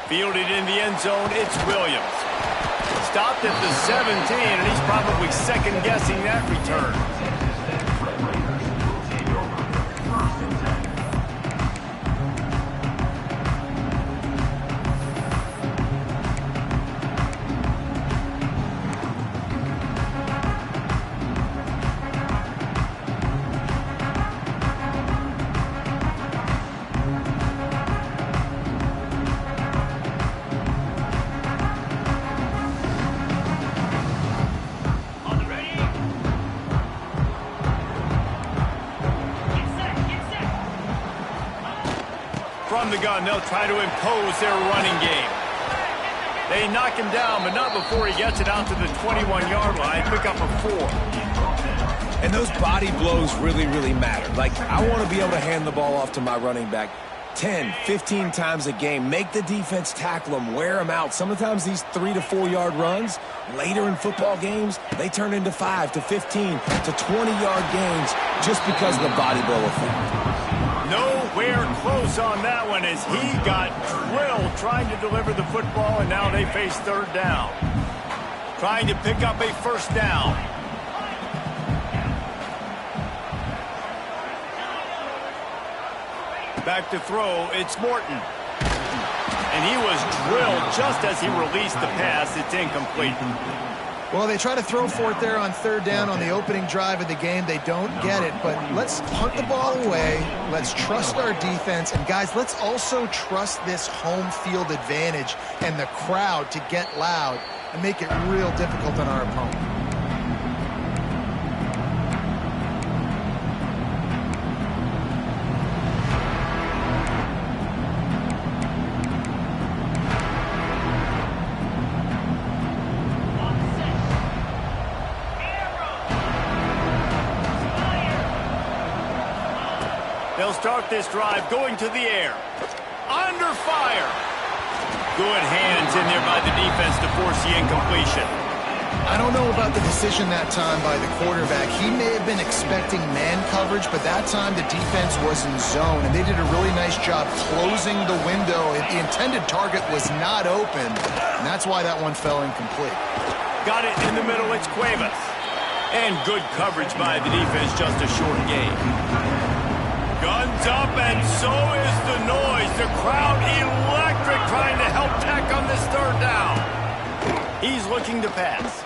Fielded in the end zone, it's Williams. Stopped at the 17, and he's probably second-guessing that return. From the gun, they'll try to impose their running game. They knock him down, but not before he gets it out to the 21-yard line. Pick up a 4. And those body blows really, really matter. Like, I want to be able to hand the ball off to my running back 10, 15 times a game. Make the defense tackle them, wear them out. Sometimes these 3 to 4 yard runs, later in football games, they turn into 5 to 15 to 20-yard gains just because of the body blow effect. Nowhere close on that one as he got drilled trying to deliver the football, and now they face third down. Trying to pick up a first down. Back to throw, it's Morton. And he was drilled just as he released the pass. It's incomplete. Well, they try to throw for it there on third down on the opening drive of the game. They don't get it, but let's punt the ball away. Let's trust our defense. And, guys, let's also trust this home field advantage and the crowd to get loud and make it real difficult on our opponent. They'll start this drive going to the air. Under fire. Good hands in there by the defense to force the incompletion. I don't know about the decision that time by the quarterback. He may have been expecting man coverage, but that time the defense was in zone, and they did a really nice job closing the window. The intended target was not open, and that's why that one fell incomplete. Got it in the middle, it's Cuevas. And good coverage by the defense, just a short gain. Guns up, and so is the noise. The crowd electric, trying to help Tech on this third down. He's looking to pass.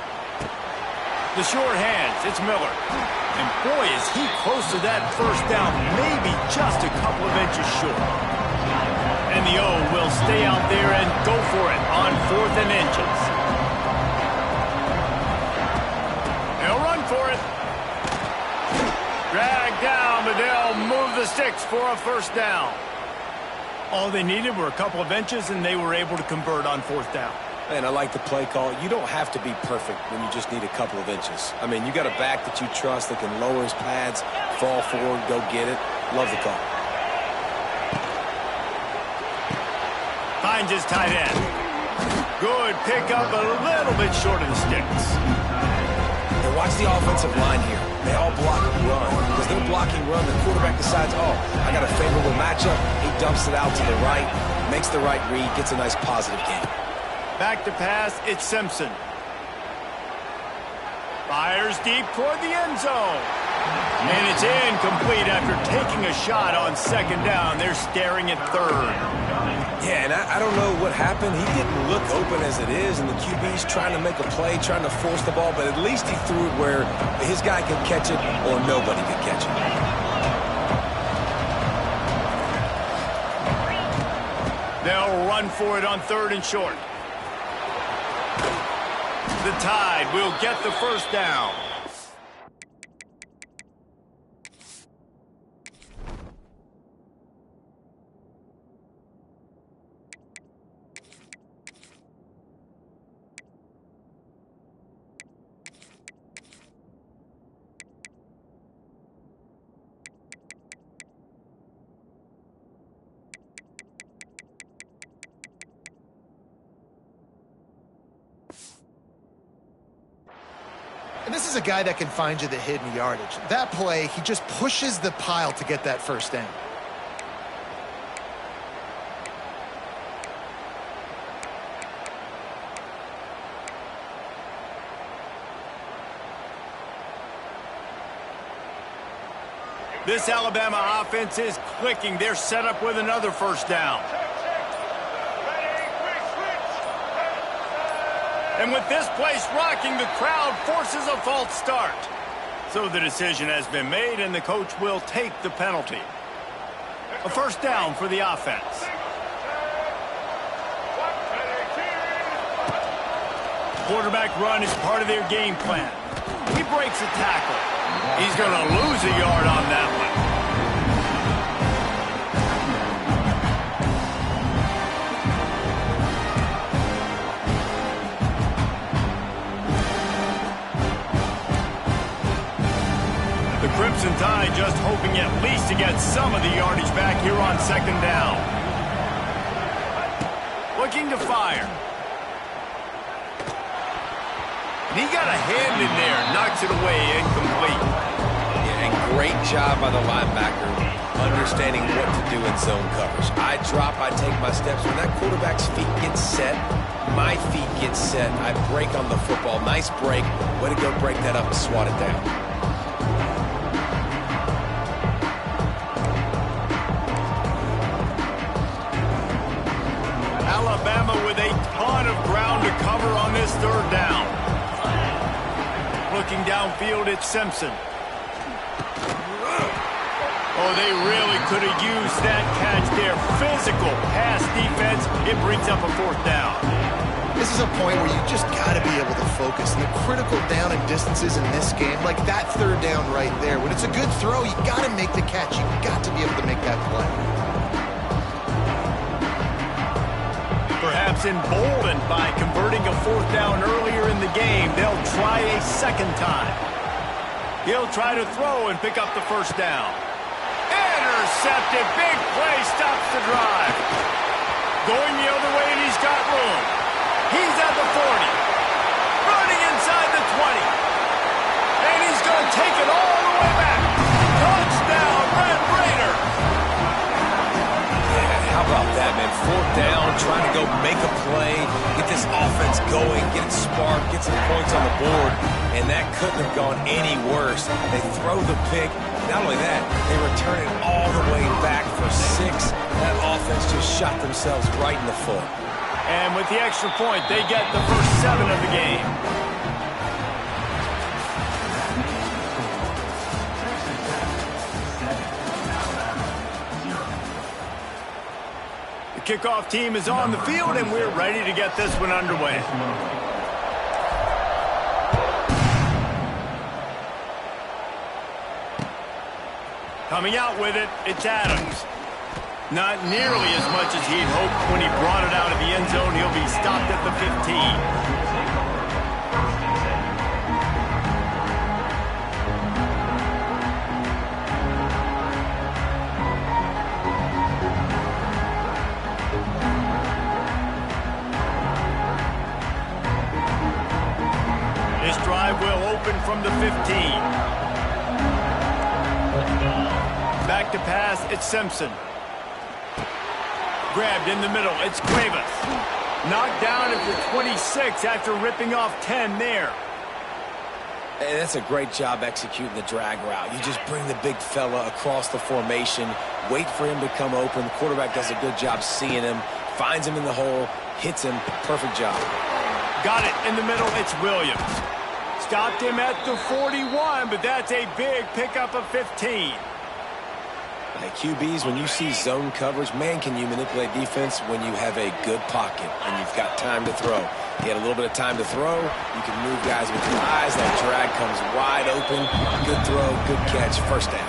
The short hands, it's Miller. And boy, is he close to that first down, maybe just a couple of inches short. And the O will stay out there and go for it on 4th and inches. They'll run for it. Drag down, but they'll move the sticks for a first down. All they needed were a couple of inches, and they were able to convert on 4th down. Man, I like the play call. You don't have to be perfect when you just need a couple of inches. I mean, you got a back that you trust that can lower his pads, fall forward, go get it. Love the call. Finds his tight end. Good pickup, a little bit short of the sticks. And watch the offensive line here. They all block and run. Because they're blocking run, the quarterback decides, oh, I got a favorable matchup. He dumps it out to the right, makes the right read, gets a nice positive gain. Back to pass, it's Simpson. Fires deep toward the end zone. And it's incomplete after taking a shot on 2nd down. They're staring at 3rd. Yeah, and I don't know what happened. He didn't look open as it is, and the QB's trying to make a play, trying to force the ball, but at least he threw it where his guy could catch it or nobody could catch it. They'll run for it on 3rd and short. The Tide will get the first down. And this is a guy that can find you the hidden yardage. That play, he just pushes the pile to get that first down. This Alabama offense is clicking. They're set up with another first down. And with this place rocking, the crowd forces a false start. So the decision has been made, and the coach will take the penalty. A first down for the offense. Quarterback run is part of their game plan. He breaks a tackle. He's going to lose a yard on that one. The Crimson Tide just hoping at least to get some of the yardage back here on second down. Looking to fire. And he got a hand in there, knocks it away, incomplete. Yeah, and great job by the linebacker understanding what to do in zone coverage. I drop, I take my steps. When that quarterback's feet get set, my feet get set. I break on the football. Nice break. Way to go break that up and swat it down. Alabama with a ton of ground to cover on this third down. Looking downfield, it's Simpson. Oh, they really could have used that catch there. Physical pass defense. It brings up a fourth down. This is a point where you just got to be able to focus. The critical down and distances in this game, like that third down right there. When it's a good throw, you got to make the catch. You got to be able to make that play. Perhaps emboldened by converting a fourth down earlier in the game, they'll try a second time. He'll try to throw and pick up the first down. Intercepted. Big play stops the drive. Going the other way, and he's got room. He's at the 40. Running inside the 20. And he's going to take it all the way back. Touchdown, Red Raider. How about that, man? Fourth down, trying to go make a play, get this offense going, get it sparked, get some points on the board, and that couldn't have gone any worse. They throw the pick. Not only that, they return it all the way back for 6. That offense just shot themselves right in the foot. And with the extra point, they get the first 7 of the game. Kickoff team is on the field, and we're ready to get this one underway. Coming out with it, it's Adams. Not nearly as much as he'd hoped when he brought it out of the end zone. He'll be stopped at the 15. Will open from the 15. Back to pass, it's Simpson. Grabbed in the middle, it's Cuevas. Knocked down at the 26 after ripping off 10 there. And that's a great job executing the drag route. You just bring the big fella across the formation, wait for him to come open. The quarterback does a good job seeing him, finds him in the hole, hits him. Perfect job. Got it in the middle, it's Williams. Stopped him at the 41, but that's a big pickup of 15. Like QBs, when you see zone coverage, man, can you manipulate defense when you have a good pocket and you've got time to throw. He had a little bit of time to throw. You can move guys with your eyes. That drag comes wide open. Good throw, good catch, first down.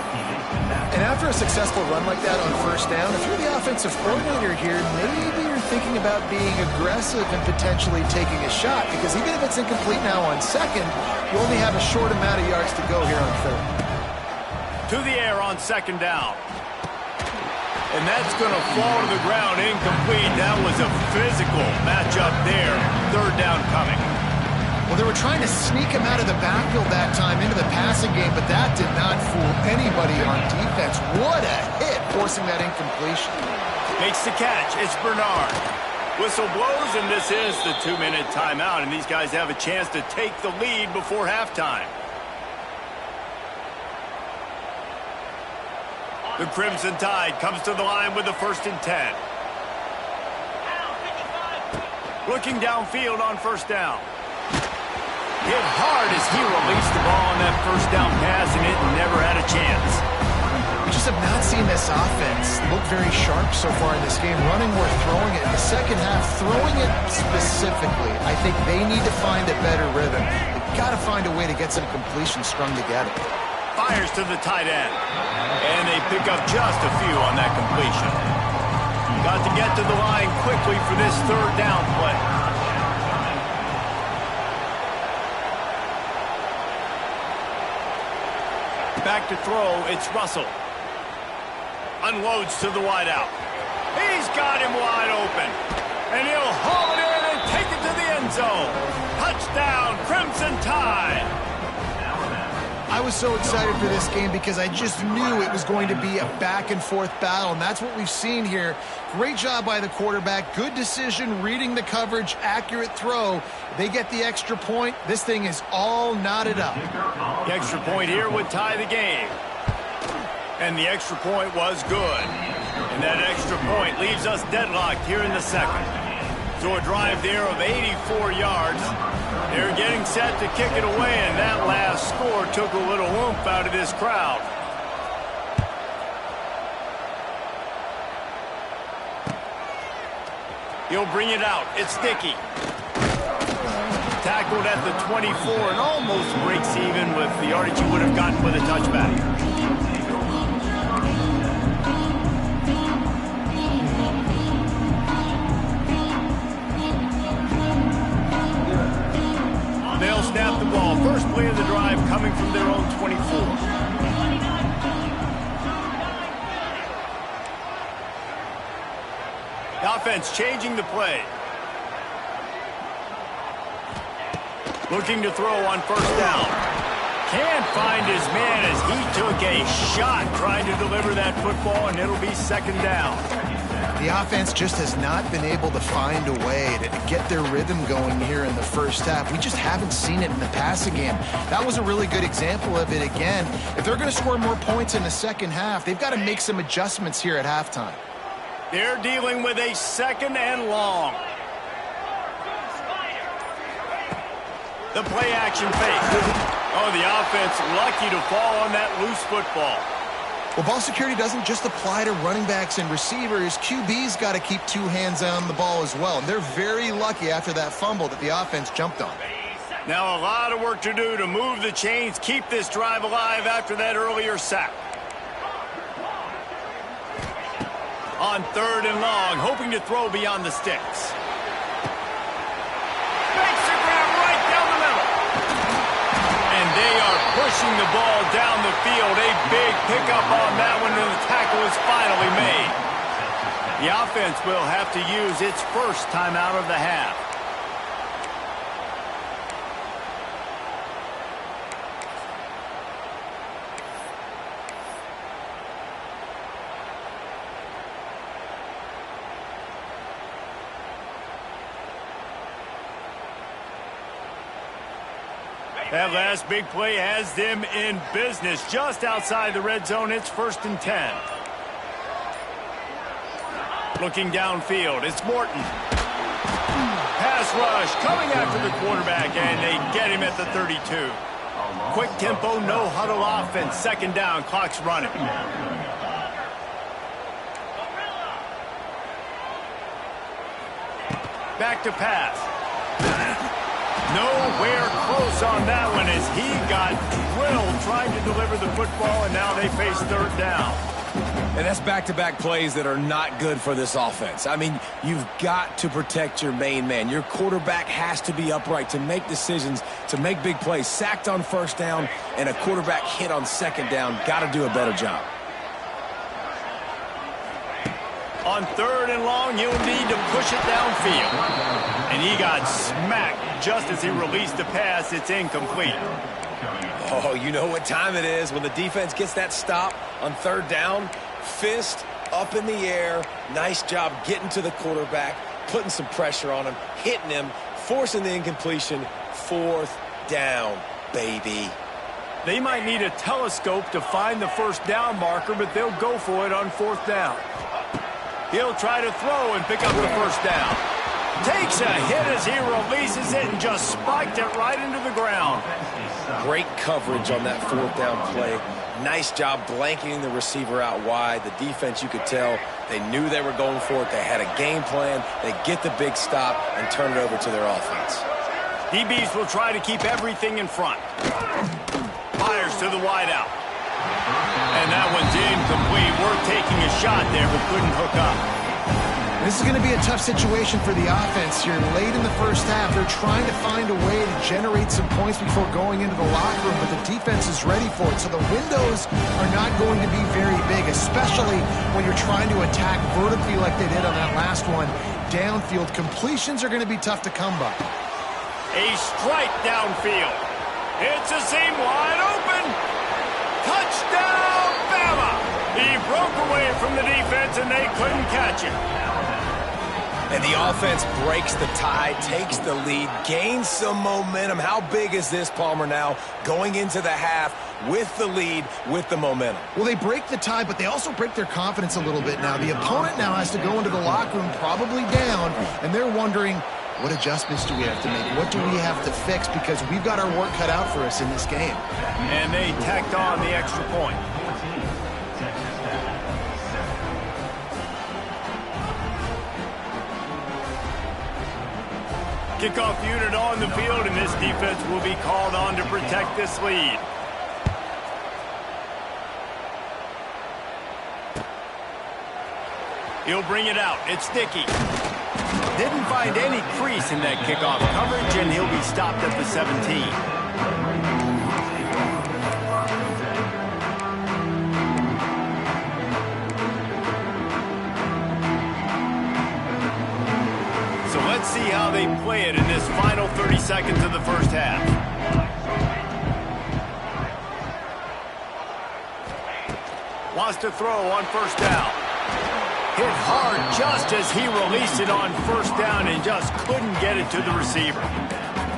And after a successful run like that on first down, if you're the offensive coordinator here, maybe you're thinking about being aggressive and potentially taking a shot, because even if it's incomplete now on second, you only have a short amount of yards to go here on third. To the air on second down. And that's going to fall to the ground incomplete. That was a physical matchup there. Third down coming. Well, they were trying to sneak him out of the backfield that time into the passing game, but that did not fool anybody on defense. What a hit, forcing that incompletion. Makes the catch. It's Bernard. Whistle blows, and this is the 2-minute timeout, and these guys have a chance to take the lead before halftime. The Crimson Tide comes to the line with the 1st and 10. Looking downfield on 1st down. Hit hard as he released the ball on that 1st down pass, and it never had a chance. We just have not seen this offense look very sharp so far in this game. Running or throwing it. In the second half, throwing it specifically, I think they need to find a better rhythm. They've got to find a way to get some completions strung together. Fires to the tight end. And they pick up just a few on that completion. Got to get to the line quickly for this 3rd down play. Back to throw, it's Russell. Unloads to the wideout. He's got him wide open. And he'll haul it in and take it to the end zone. Touchdown, Crimson Tide. I was so excited for this game because I just knew it was going to be a back-and-forth battle, and that's what we've seen here. Great job by the quarterback. Good decision, reading the coverage, accurate throw. They get the extra point. This thing is all knotted up. The extra point here would tie the game. And the extra point was good. And that extra point leaves us deadlocked here in the 2nd. So a drive there of 84 yards. They're getting set to kick it away, and that last score took a little oomph out of this crowd. He'll bring it out. It's Dickey. Tackled at the 24 and almost breaks even with the yardage he would have gotten with a touchback. They'll snap the ball. First play of the drive coming from their own 24. The offense changing the play. Looking to throw on 1st down. Can't find his man as he took a shot trying to deliver that football, and it'll be 2nd down. The offense just has not been able to find a way to get their rhythm going here in the 1st half. We just haven't seen it in the passing game. That was a really good example of it again. If they're going to score more points in the 2nd half, they've got to make some adjustments here at halftime. They're dealing with a 2nd and long. The play action fake. Oh, the offense lucky to fall on that loose football. Well, ball security doesn't just apply to running backs and receivers. QB's got to keep 2 hands on the ball as well. And they're very lucky after that fumble that the offense jumped on. Now a lot of work to do to move the chains, keep this drive alive after that earlier sack. On 3rd and long, hoping to throw beyond the sticks. Makes the grab right down the middle. And they are pushing the ball down the field. A big pickup on that one, and the tackle is finally made. The offense will have to use its 1st timeout of the half. That last big play has them in business. Just outside the red zone, it's 1st and 10. Looking downfield, it's Morton. Pass rush coming after the quarterback, and they get him at the 32. Quick tempo, no huddle offense. 2nd down, clock's running. Back to pass. Nowhere close on that one as he got drilled trying to deliver the football, and now they face 3rd down. And that's back-to-back plays that are not good for this offense. I mean, you've got to protect your main man. Your quarterback has to be upright to make decisions, to make big plays. Sacked on 1st down and a quarterback hit on 2nd down. Got to do a better job. On 3rd and long, you'll need to push it downfield. And he got smacked just as he released the pass. It's incomplete. Oh, you know what time it is when the defense gets that stop on 3rd down. Fist up in the air. Nice job getting to the quarterback, putting some pressure on him, hitting him, forcing the incompletion. 4th down, baby. They might need a telescope to find the first down marker, but they'll go for it on fourth down. He'll try to throw and pick up the first down. Takes a hit as he releases it and just spiked it right into the ground. Great coverage on that fourth down play. Nice job blanketing the receiver out wide. The defense, you could tell, they knew they were going for it. They had a game plan. They get the big stop and turn it over to their offense. DBs will try to keep everything in front. Fires to the wideout. And that one's incomplete. We're taking a shot there, but couldn't hook up. This is going to be a tough situation for the offense. You're late in the first half. They're trying to find a way to generate some points before going into the locker room, but the defense is ready for it. So the windows are not going to be very big, especially when you're trying to attack vertically like they did on that last one. Downfield completions are going to be tough to come by. A strike downfield. It's a seam wide open. Touchdown, Bama! He broke away from the defense and they couldn't catch him. And the offense breaks the tie, takes the lead, gains some momentum. How big is this, Palmer, now going into the half with the lead, with the momentum? Well, they break the tie, but they also break their confidence a little bit now. The opponent now has to go into the locker room probably down, and they're wondering, what adjustments do we have to make? What do we have to fix? Because we've got our work cut out for us in this game. And they tacked on the extra point. Kickoff unit on the field, and this defense will be called on to protect this lead. He'll bring it out. It's Dickey. Didn't find any crease in that kickoff coverage, and he'll be stopped at the 17. Let's see how they play it in this final 30 seconds of the first half. Wants to throw on first down. Hit hard just as he released it on first down and just couldn't get it to the receiver.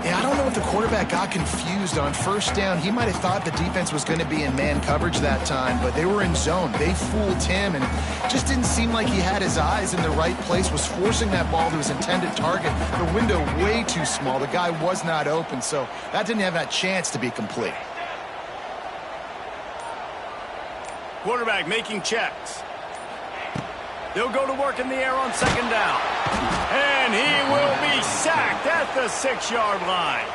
Yeah, I don't know if the quarterback got confused on first down. He might have thought the defense was going to be in man coverage that time, but they were in zone. They fooled him, and just didn't seem like he had his eyes in the right place, was forcing that ball to his intended target. The window way too small. The guy was not open, so that didn't have that chance to be complete. Quarterback making checks. They'll go to work in the air on second down. And he will be sacked at the 6-yard line.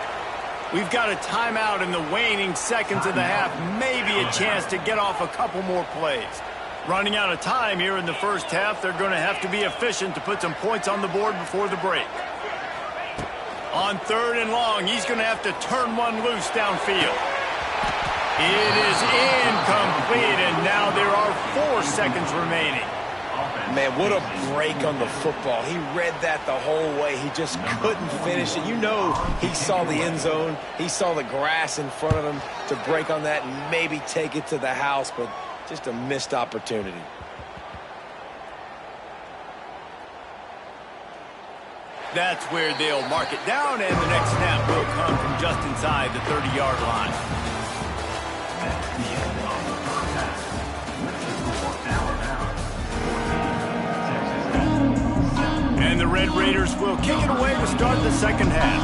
We've got a timeout in the waning seconds of the half. Maybe a chance to get off a couple more plays. Running out of time here in the first half. They're going to have to be efficient to put some points on the board before the break. On third and long, he's going to have to turn one loose downfield. It is incomplete, and now there are 4 seconds remaining. Man, what a break on the football. He read that the whole way. He just couldn't finish it. You know he saw the end zone. He saw the grass in front of him to break on that and maybe take it to the house, but just a missed opportunity. That's where they'll mark it down, and the next snap will come from just inside the 30-yard line. And the Red Raiders will kick it away to start the second half.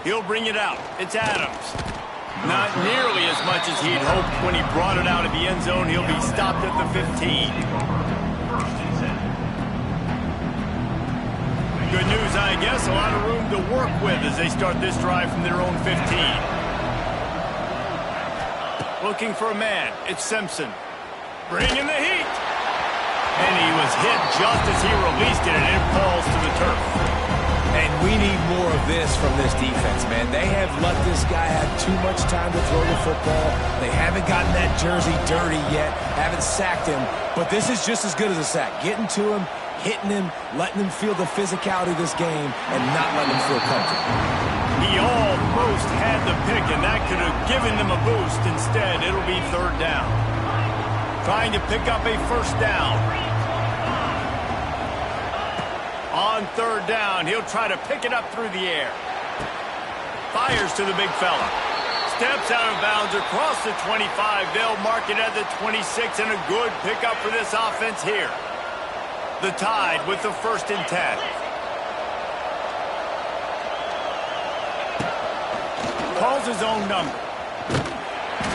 He'll bring it out. It's Adams. Not nearly as much as he'd hoped when he brought it out of the end zone. He'll be stopped at the 15. Good news, I guess. A lot of room to work with as they start this drive from their own 15. Looking for a man. It's Simpson. Bringing the heat. And he was hit just as he released it, and it falls to the turf. And we need more of this from this defense, man. They have let this guy have too much time to throw the football. They haven't gotten that jersey dirty yet, haven't sacked him. But this is just as good as a sack. Getting to him, hitting him, letting him feel the physicality of this game, and not letting him feel comfortable. He almost had the pick, and that could have given them a boost. Instead, it'll be third down. Trying to pick up a first down. On third down, he'll try to pick it up through the air. Fires to the big fella. Steps out of bounds across the 25. They'll mark it at the 26, and a good pickup for this offense here. The Tide with the 1st and 10. Calls his own number.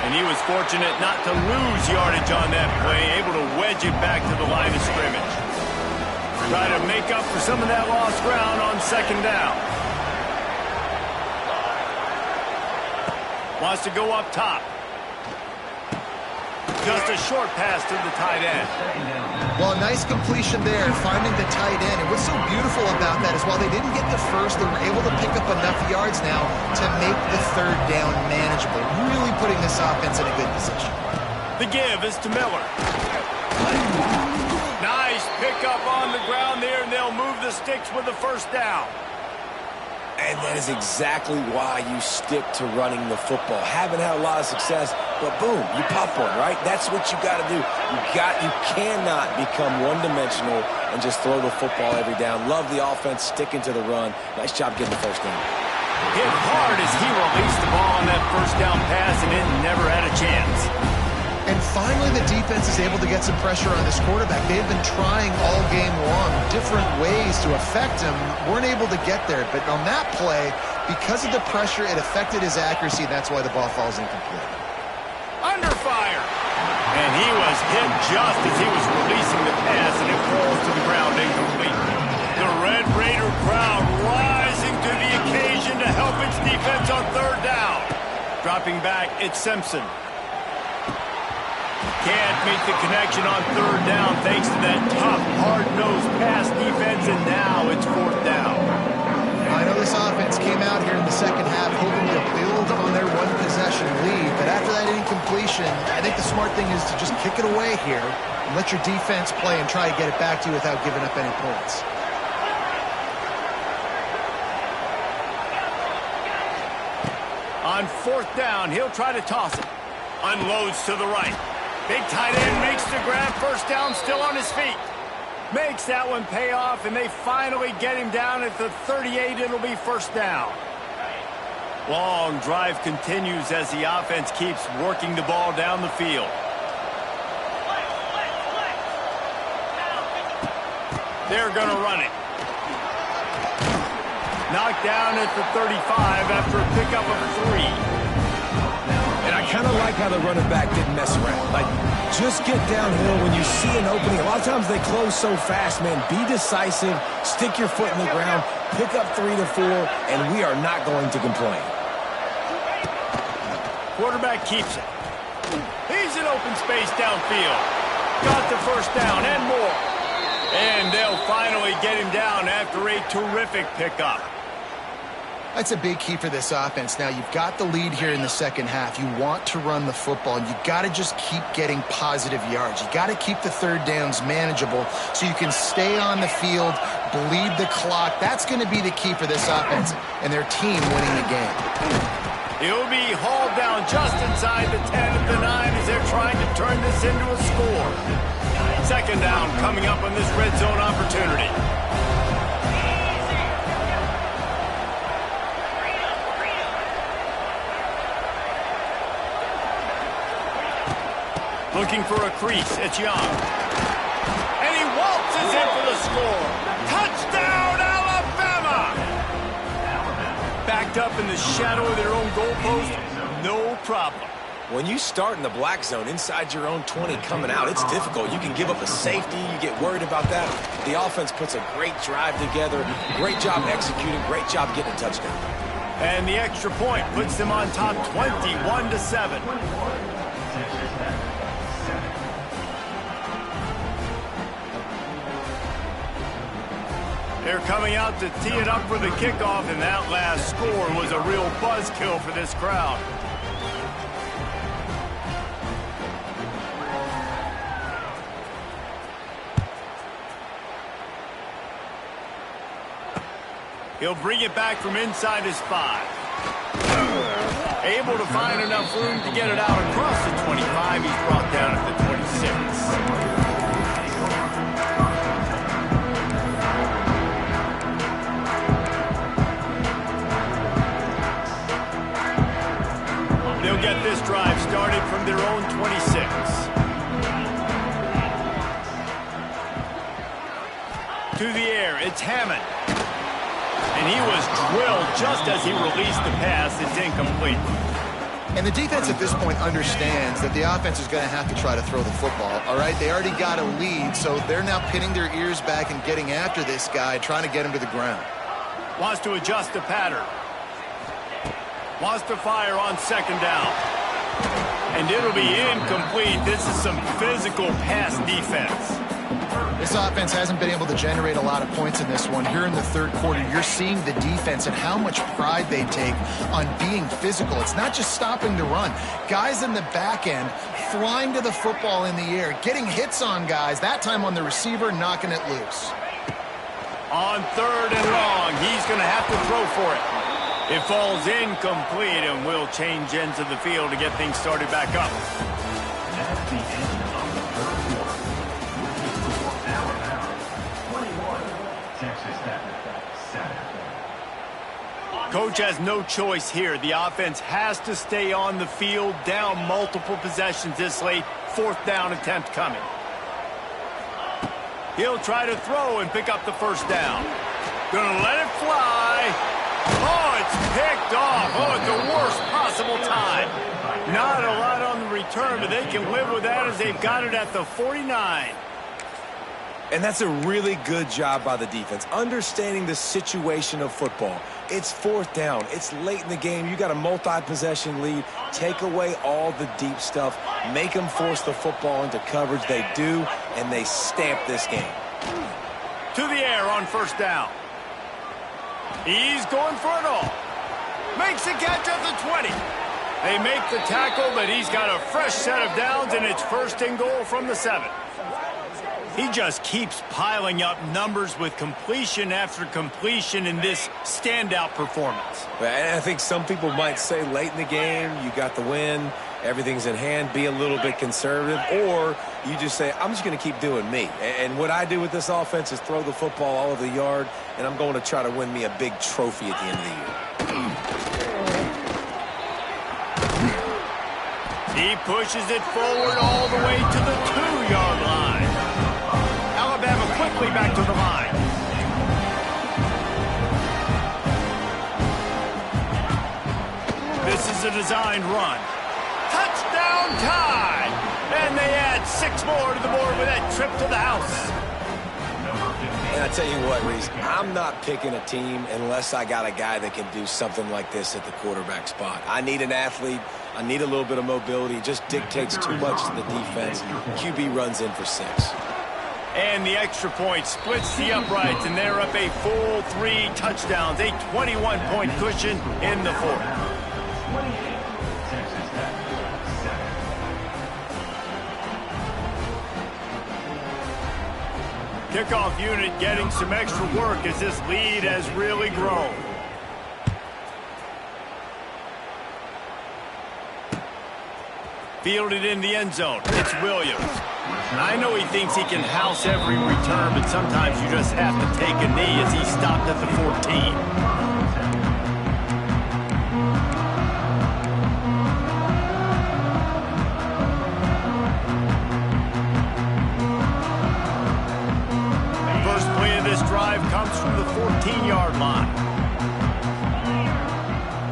And he was fortunate not to lose yardage on that play, able to wedge it back to the line of scrimmage. Try to make up for some of that lost ground on 2nd down. Wants to go up top. Just a short pass to the tight end. Well, nice completion there, finding the tight end. And what's so beautiful about that is while they didn't get the first, they were able to pick up enough yards now to make the 3rd down manageable, really putting this offense in a good position. The give is to Miller. Nice pickup on the ground there, and they'll move the sticks with the 1st down. And that is exactly why you stick to running the football. Haven't had a lot of success, but boom, you pop one, right? That's what you got to do. You cannot become one-dimensional and just throw the football every down. Love the offense, sticking to the run. Nice job getting the 1st down. Hit hard as he released the ball on that 1st down pass, and it never had a chance. And finally, the defense is able to get some pressure on this quarterback. They've been trying all game long different ways to affect him. Weren't able to get there. But on that play, because of the pressure, it affected his accuracy. That's why the ball falls incomplete. Under fire. And he was hit just as he was releasing the pass, and it falls to the ground incomplete. The Red Raider crowd rising to the occasion to help its defense on 3rd down. Dropping back, it's Simpson. Can't make the connection on 3rd down thanks to that tough, hard-nosed pass defense, and now it's 4th down. I know this offense came out here in the 2nd half hoping to build on their one-possession lead, but after that incompletion, I think the smart thing is to just kick it away here and let your defense play and try to get it back to you without giving up any points. On 4th down, he'll try to toss it. Unloads to the right. Big tight end makes the grab. 1st down, still on his feet. Makes that one pay off, and they finally get him down at the 38. It'll be 1st down. Long drive continues as the offense keeps working the ball down the field. They're going to run it. Knocked down at the 35 after a pickup of 3. And I kind of like how the running back didn't mess around. Like, just get downhill when you see an opening. A lot of times they close so fast, man. Be decisive, stick your foot in the ground, pick up 3 to 4, and we are not going to complain. Quarterback keeps it. He's in open space downfield. Got the 1st down and more. And they'll finally get him down after a terrific pickup. That's a big key for this offense. Now, you've got the lead here in the 2nd half. You want to run the football, and you've got to just keep getting positive yards. You got to keep the 3rd downs manageable so you can stay on the field, bleed the clock. That's going to be the key for this offense and their team winning the game. He'll be hauled down just inside the 10 at the 9 as they're trying to turn this into a score. 2nd down coming up on this red zone opportunity. Looking for a crease. It's Young. And he waltzes in for the score. Touchdown, Alabama! Backed up in the shadow of their own goalpost, no problem. When you start in the black zone inside your own 20 coming out, it's difficult. You can give up a safety. You get worried about that. The offense puts a great drive together. Great job executing. Great job getting a touchdown. And the extra point puts them on top 21-7. They're coming out to tee it up for the kickoff, and that last score was a real buzzkill for this crowd. He'll bring it back from inside his 5. Able to find enough room to get it out across the 25. He's brought down at the 26. 6. To the air, it's Hammond. And he was drilled just as he released the pass. It's incomplete. And the defense at this point understands that the offense is going to have to try to throw the football, all right? They already got a lead, so they're now pinning their ears back and getting after this guy, trying to get him to the ground. Wants to adjust the pattern. Wants to fire on 2nd down. And it'll be incomplete. This is some physical pass defense. This offense hasn't been able to generate a lot of points in this one. Here in the 3rd quarter, you're seeing the defense and how much pride they take on being physical. It's not just stopping the run. Guys in the back end flying to the football in the air, getting hits on guys, that time on the receiver, knocking it loose. On 3rd and long, he's going to have to throw for it. It falls incomplete, and we'll change ends of the field to get things started back up. At the end of the 3rd quarter, Texas Tech, 7. Coach has no choice here. The offense has to stay on the field, down multiple possessions this late. 4th down attempt coming. He'll try to throw and pick up the 1st down. Gonna let it fly. Oh, it's picked off. Oh, it's the worst possible time. Not a lot on the return, but they can live with that as they've got it at the 49. And that's a really good job by the defense, understanding the situation of football. It's 4th down. It's late in the game. You got a multi-possession lead. Take away all the deep stuff. Make them force the football into coverage. They do, and they stamp this game. To the air on 1st down. He's going for it all. Makes the catch at the 20. They make the tackle, but he's got a fresh set of downs, and it's 1st and goal from the 7. He just keeps piling up numbers with completion after completion in this standout performance. And I think some people might say late in the game, you got the win, everything's in hand, be a little bit conservative, or you just say, I'm just going to keep doing me. And what I do with this offense is throw the football all over the yard, and I'm going to try to win me a big trophy at the end of the year. He pushes it forward all the way to the 2-yard line. Alabama quickly back to the line. This is a designed run. Touchdown time! And they add 6 more to the board with that trip to the house. And I tell you what, Reese, I'm not picking a team unless I got a guy that can do something like this at the quarterback spot. I need an athlete. I need a little bit of mobility. It just dictates too much to the defense. QB runs in for 6. And the extra point splits the uprights, and they're up a full 3 touchdowns, a 21-point cushion in the 4th. Kickoff unit getting some extra work as this lead has really grown. Fielded in the end zone. It's Williams. I know he thinks he can house every return, but sometimes you just have to take a knee as he stopped at the 14. First play of this drive comes from the 14-yard line.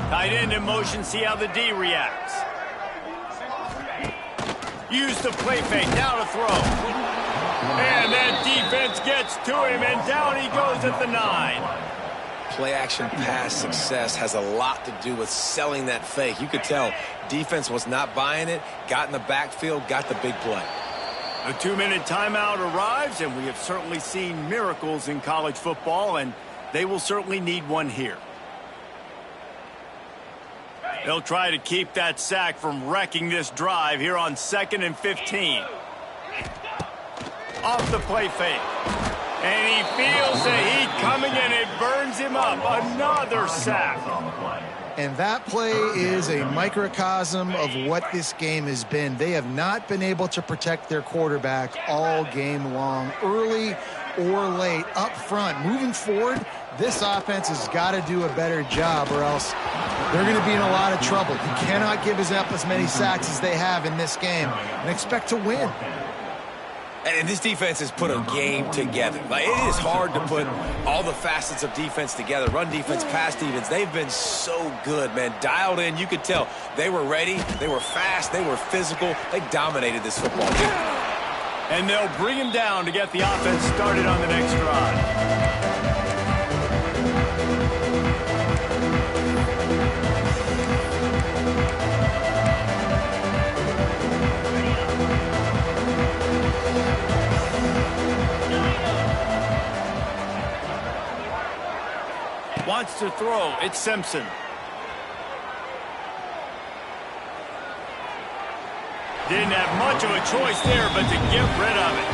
Tight end in motion, see how the D reacts. Use the play fake, now to throw. And that defense gets to him, and down he goes at the 9. Play action pass success has a lot to do with selling that fake. You could tell defense was not buying it, got in the backfield, got the big play. A 2-minute timeout arrives, and we have certainly seen miracles in college football, and they will certainly need one here. They'll try to keep that sack from wrecking this drive here on 2nd and 15. Off the play fake. And he feels the heat coming, and it burns him up. Another sack. And that play is a microcosm of what this game has been. They have not been able to protect their quarterback all game long, early or late, up front. Moving forward, this offense has got to do a better job, or else they're going to be in a lot of trouble. You cannot give up as many sacks as they have in this game and expect to win. And this defense has put a game together. Like, it is hard to put all the facets of defense together. Run defense, pass defense. They've been so good, man. Dialed in. You could tell they were ready. They were fast. They were physical. They dominated this football game. And they'll bring him down to get the offense started on the next drive. Wants to throw. It's Simpson. Didn't have much of a choice there, but to get rid of it.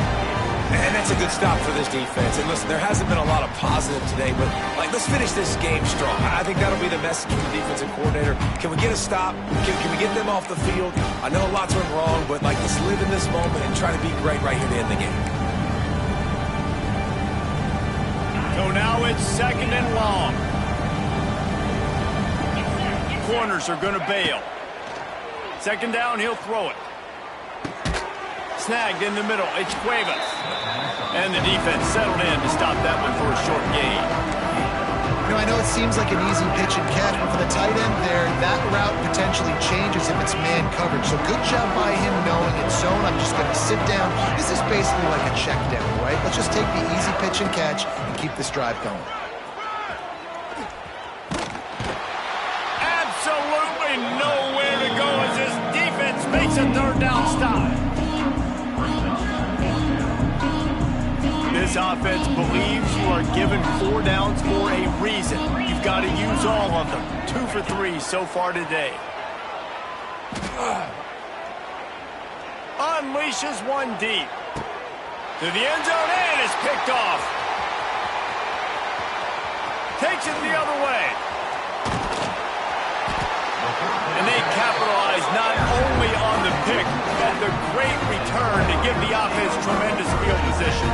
And that's a good stop for this defense. And listen, there hasn't been a lot of positive today, but let's finish this game strong. I think that'll be the message from the defensive coordinator. Can we get a stop? Can we get them off the field? I know lots went wrong, but let's live in this moment and try to be great right here to end the game. So now it's 2nd and long. Corners are going to bail. 2nd down, he'll throw it. Snagged in the middle, it's Cuevas. And the defense settled in to stop that one for a short gain. I know it seems like an easy pitch and catch, but for the tight end there, that route potentially changes if it's man coverage. So good job by him knowing it's zone. I'm just going to sit down. This is basically like a check down, right? Let's just take the easy pitch and catch and keep this drive going. Absolutely nowhere to go as this defense makes a 3rd down stop. This offense believes you are given 4 downs for a reason. You've got to use all of them. 2 for 3 so far today. Unleashes one deep. To the end zone and is picked off. Takes it the other way. And they capitalize not only on the pick, but the great return to give the offense tremendous field position.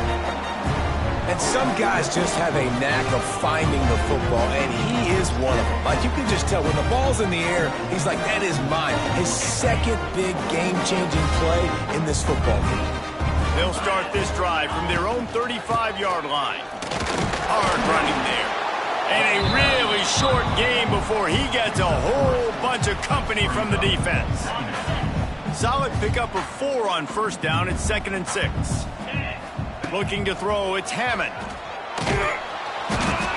And some guys just have a knack of finding the football, and he is one of them. You can just tell when the ball's in the air, he's like, that is mine. His 2nd big game-changing play in this football game. They'll start this drive from their own 35-yard line. Hard running there. And a really short game before he gets a whole bunch of company from the defense. Solid pickup of 4 on 1st down. It's 2nd and 6. Looking to throw, it's Hammond.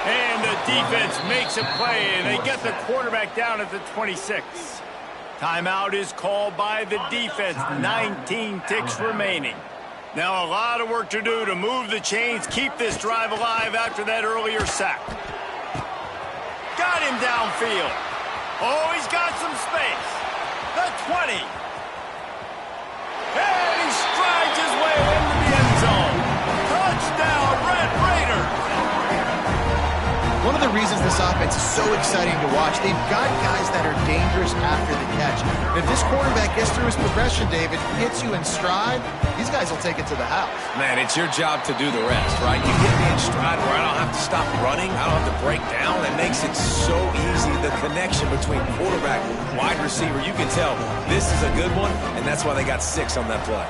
And the defense makes a play, and they get the quarterback down at the 26. Timeout is called by the defense. 19 ticks remaining. Now a lot of work to do to move the chains, keep this drive alive after that earlier sack. Got him downfield. Oh, he's got some space. The 20. And he strides his way into the end zone. Touchdown, Red Raiders! One of the reasons this offense is so exciting to watch, they've got guys that are dangerous after the catch. And if this quarterback gets through his progression, David, hits you in stride, these guys will take it to the house. Man, it's your job to do the rest, right? You get me in stride where I don't have to stop running, I don't have to break down. It makes it so easy, the connection between quarterback and wide receiver. You can tell this is a good one, and that's why they got 6 on that play.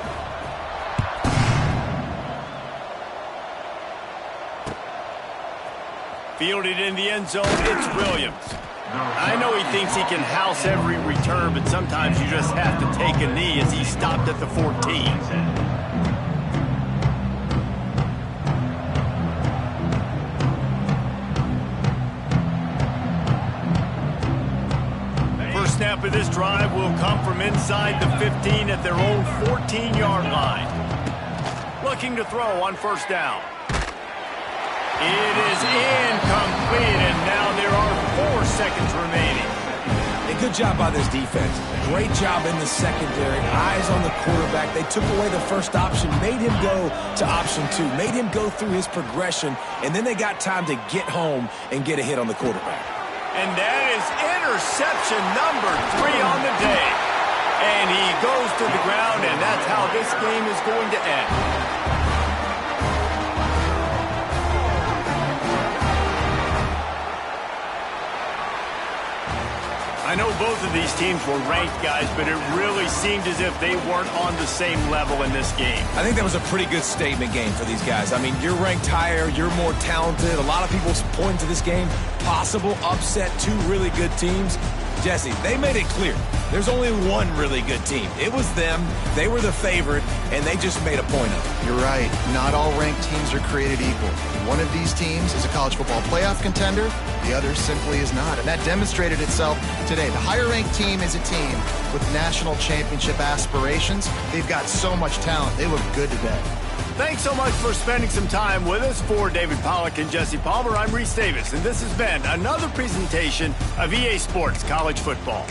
Fielded in the end zone, it's Williams. I know he thinks he can house every return, but sometimes you just have to take a knee as he stopped at the 14. First snap of this drive will come from inside the 15 at their own 14-yard line. Looking to throw on 1st down. It is incomplete, and now there are 4 seconds remaining. A good job by this defense. Great job in the secondary. Eyes on the quarterback. They took away the first option, made him go to option 2, made him go through his progression, and then they got time to get home and get a hit on the quarterback. And that is interception number 3 on the day. And he goes to the ground, and that's how this game is going to end. I know both of these teams were ranked, guys, but it really seemed as if they weren't on the same level in this game. I think that was a pretty good statement game for these guys. I mean, you're ranked higher, you're more talented. A lot of people point to this game, possible upset, two really good teams. Jesse, they made it clear. There's only one really good team. It was them. They were the favorite, and they just made a point of it. You're right. Not all ranked teams are created equal. One of these teams is a college football playoff contender. The other simply is not. And that demonstrated itself today. The higher-ranked team is a team with national championship aspirations. They've got so much talent. They look good today. Thanks so much for spending some time with us. For David Pollack and Jesse Palmer, I'm Reese Davis, and this has been another presentation of EA Sports College Football.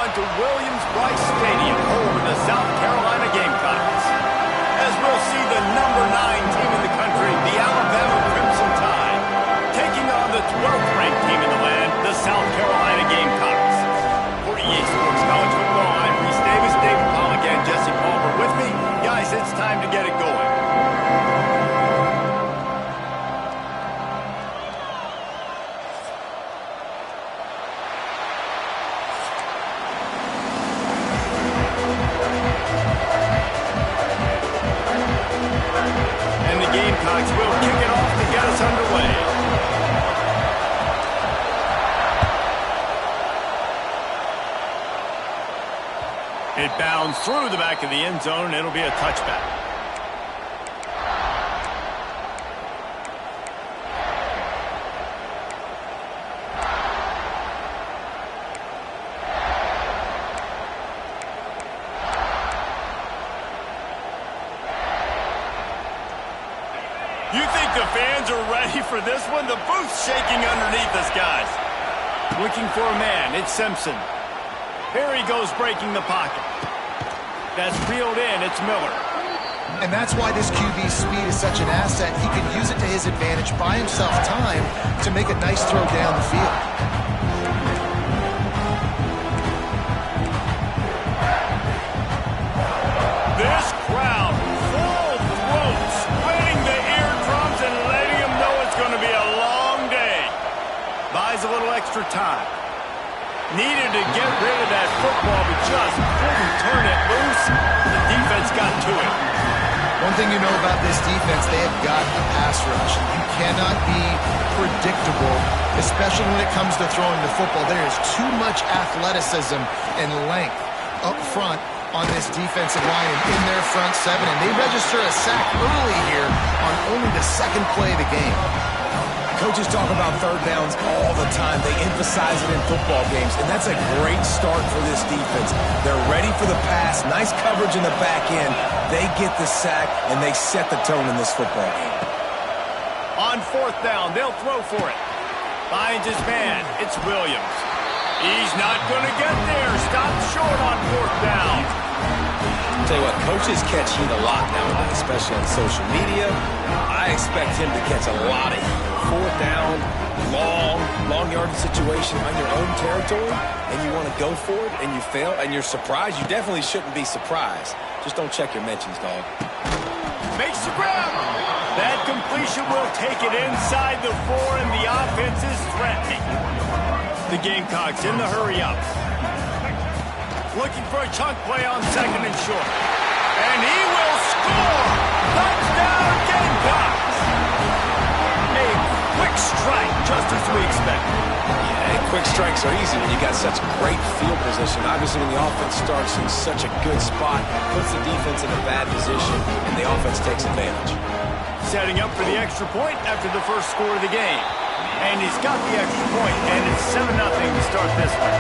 on to Williams-Brice Stadium, home of the South Carolina Gamecocks, as we'll see the number 9 team in the country, the Alabama Crimson Tide, taking on the 12th ranked team in the land, the South Carolina Gamecocks. For EA Sports College Football, I'm Reese Davis, David Pollack, and Jesse Palmer with me. Guys, it's time to get it going. And the Gamecocks will kick it off to get us underway. It bounds through the back of the end zone, and it'll be a touchback. You think the fans are ready for this one? The booth's shaking underneath us, guys. Looking for a man, it's Simpson. Here he goes breaking the pocket. That's reeled in, it's Miller. And that's why this QB's speed is such an asset. He can use it to his advantage, buy himself time to make a nice throw down the field. This crowd, full throat, splitting the eardrums and letting them know it's going to be a long day. Buys a little extra time. Needed to get rid of that football, but just couldn't turn it loose. The defense got to it. One thing you know about this defense, they have got a pass rush. You cannot be predictable, especially when it comes to throwing the football. There is too much athleticism and length up front on this defensive line and in their front seven, and they register a sack early here on only the second play of the game. Coaches talk about third downs all the time. They emphasize it in football games, and that's a great start for this defense. They're ready for the pass, nice coverage in the back end. They get the sack, and they set the tone in this football game. On fourth down, they'll throw for it. Finds his man. It's Williams. He's not going to get there. Stopped short on fourth down. I'll tell you what, coaches catch heat a lot nowadays, especially on social media. I expect him to catch a lot of heat. Fourth down, long yardage situation on your own territory, and you want to go for it, and you fail, and you're surprised. You definitely shouldn't be surprised. Just don't check your mentions, dog. Makes the grab. That completion will take it inside the 4, and the offense is threatening. The Gamecocks in the hurry up. Looking for a chunk play on second and short. And he will score! Touchdown, Gamecocks! A quick strike, just as we expected. Yeah, quick strikes are easy when you got such great field position. Obviously, when the offense starts in such a good spot, puts the defense in a bad position, and the offense takes advantage. Setting up for the extra point after the first score of the game. And he's got the extra point, and it's 7-0 to start this one.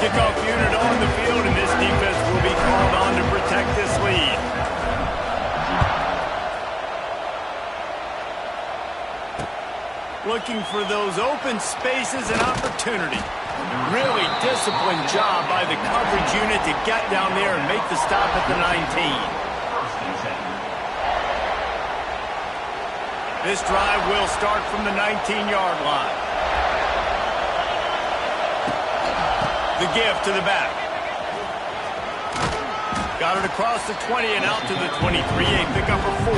Kickoff unit on the field, and this defense will be called on to protect this lead. Looking for those open spaces and opportunity. Really disciplined job by the coverage unit to get down there and make the stop at the 19. This drive will start from the 19-yard line. The give to the back. Got it across the 20 and out to the 23. A pickup of 4.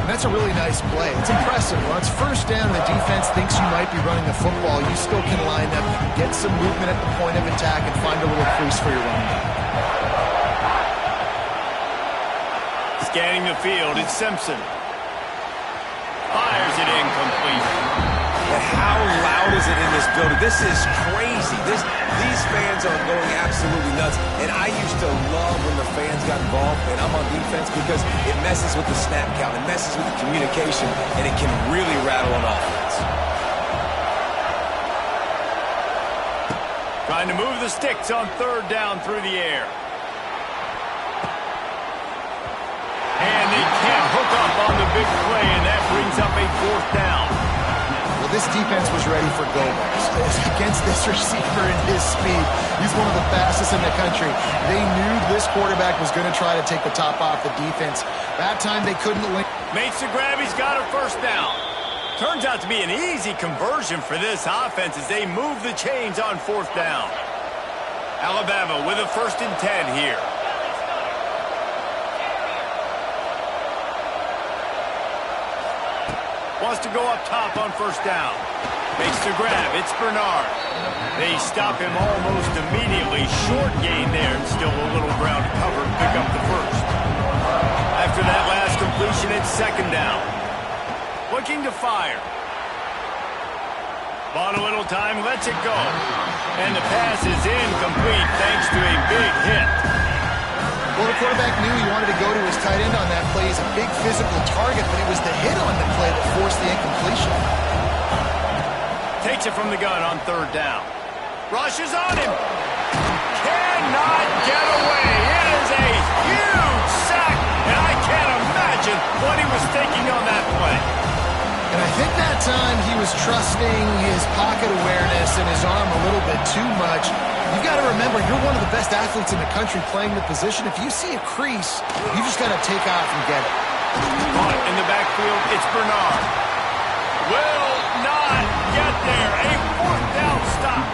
And that's a really nice play. It's impressive. When it's first down and the defense thinks you might be running the football, you still can line up, get some movement at the point of attack, and find a little crease for your running back. Scanning the field, it's Simpson. Fires it incomplete. But how loud is it in this building? This is crazy. These fans are going absolutely nuts. And I used to love when the fans got involved, and I'm on defense, because it messes with the snap count, it messes with the communication, and it can really rattle an offense. Trying to move the sticks on third down through the air. And they can't hook up on the big play, and that brings up a fourth down. Well, this defense was ready for Gomez. Against this receiver and his speed, he's one of the fastest in the country. They knew this quarterback was going to try to take the top off the defense. That time they couldn't link. Makes the grab, he's got a first down. Turns out to be an easy conversion for this offense as they move the chains on fourth down. Alabama with a 1st and 10 here. Wants to go up top on first down. Makes the grab. It's Bernard. They stop him almost immediately. Short gain there and still a little ground to cover to pick up the first. After that last completion, it's 2nd down. Looking to fire. Bought a little time, lets it go. And the pass is incomplete thanks to a big hit. Well, the quarterback knew he wanted to go to his tight end on that play. He's a big physical target, but it was the hit on the play that forced the incompletion. Takes it from the gun on 3rd down. Rushes on him. Cannot get away. It is a huge sack, and I can't imagine what he was thinking on that play. And I think that time he was trusting his pocket awareness and his arm a little bit too much. You've got to remember, you're one of the best athletes in the country playing the position. If you see a crease, you just got to take off and get it. On in the backfield, it's Bernard. Will not get there. A 4th down stop.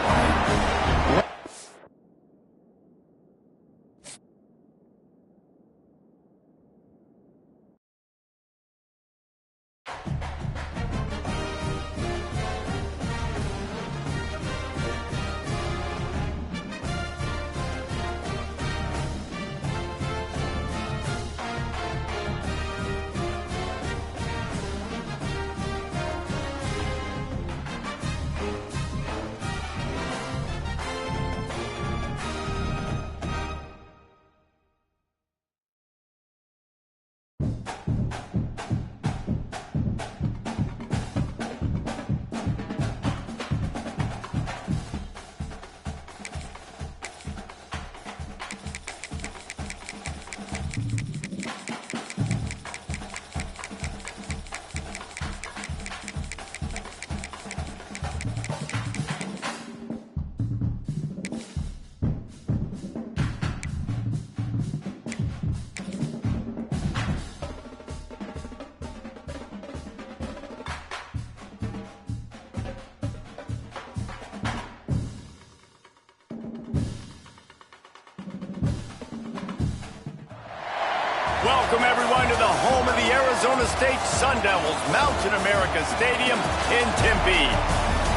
Welcome, everyone, to the home of the Arizona State Sun Devils, Mountain America Stadium in Tempe.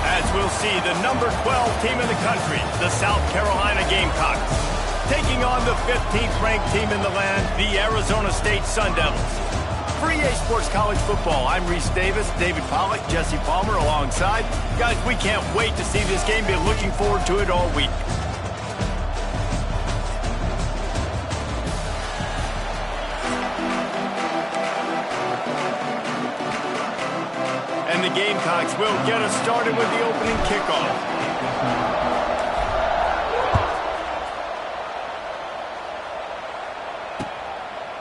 As we'll see, the number 12 team in the country, the South Carolina Gamecocks, taking on the 15th ranked team in the land, the Arizona State Sun Devils. For EA Sports College Football, I'm Reese Davis, David Pollack, Jesse Palmer alongside. Guys, we can't wait to see this game. Been looking forward to it all week. And the Gamecocks will get us started with the opening kickoff.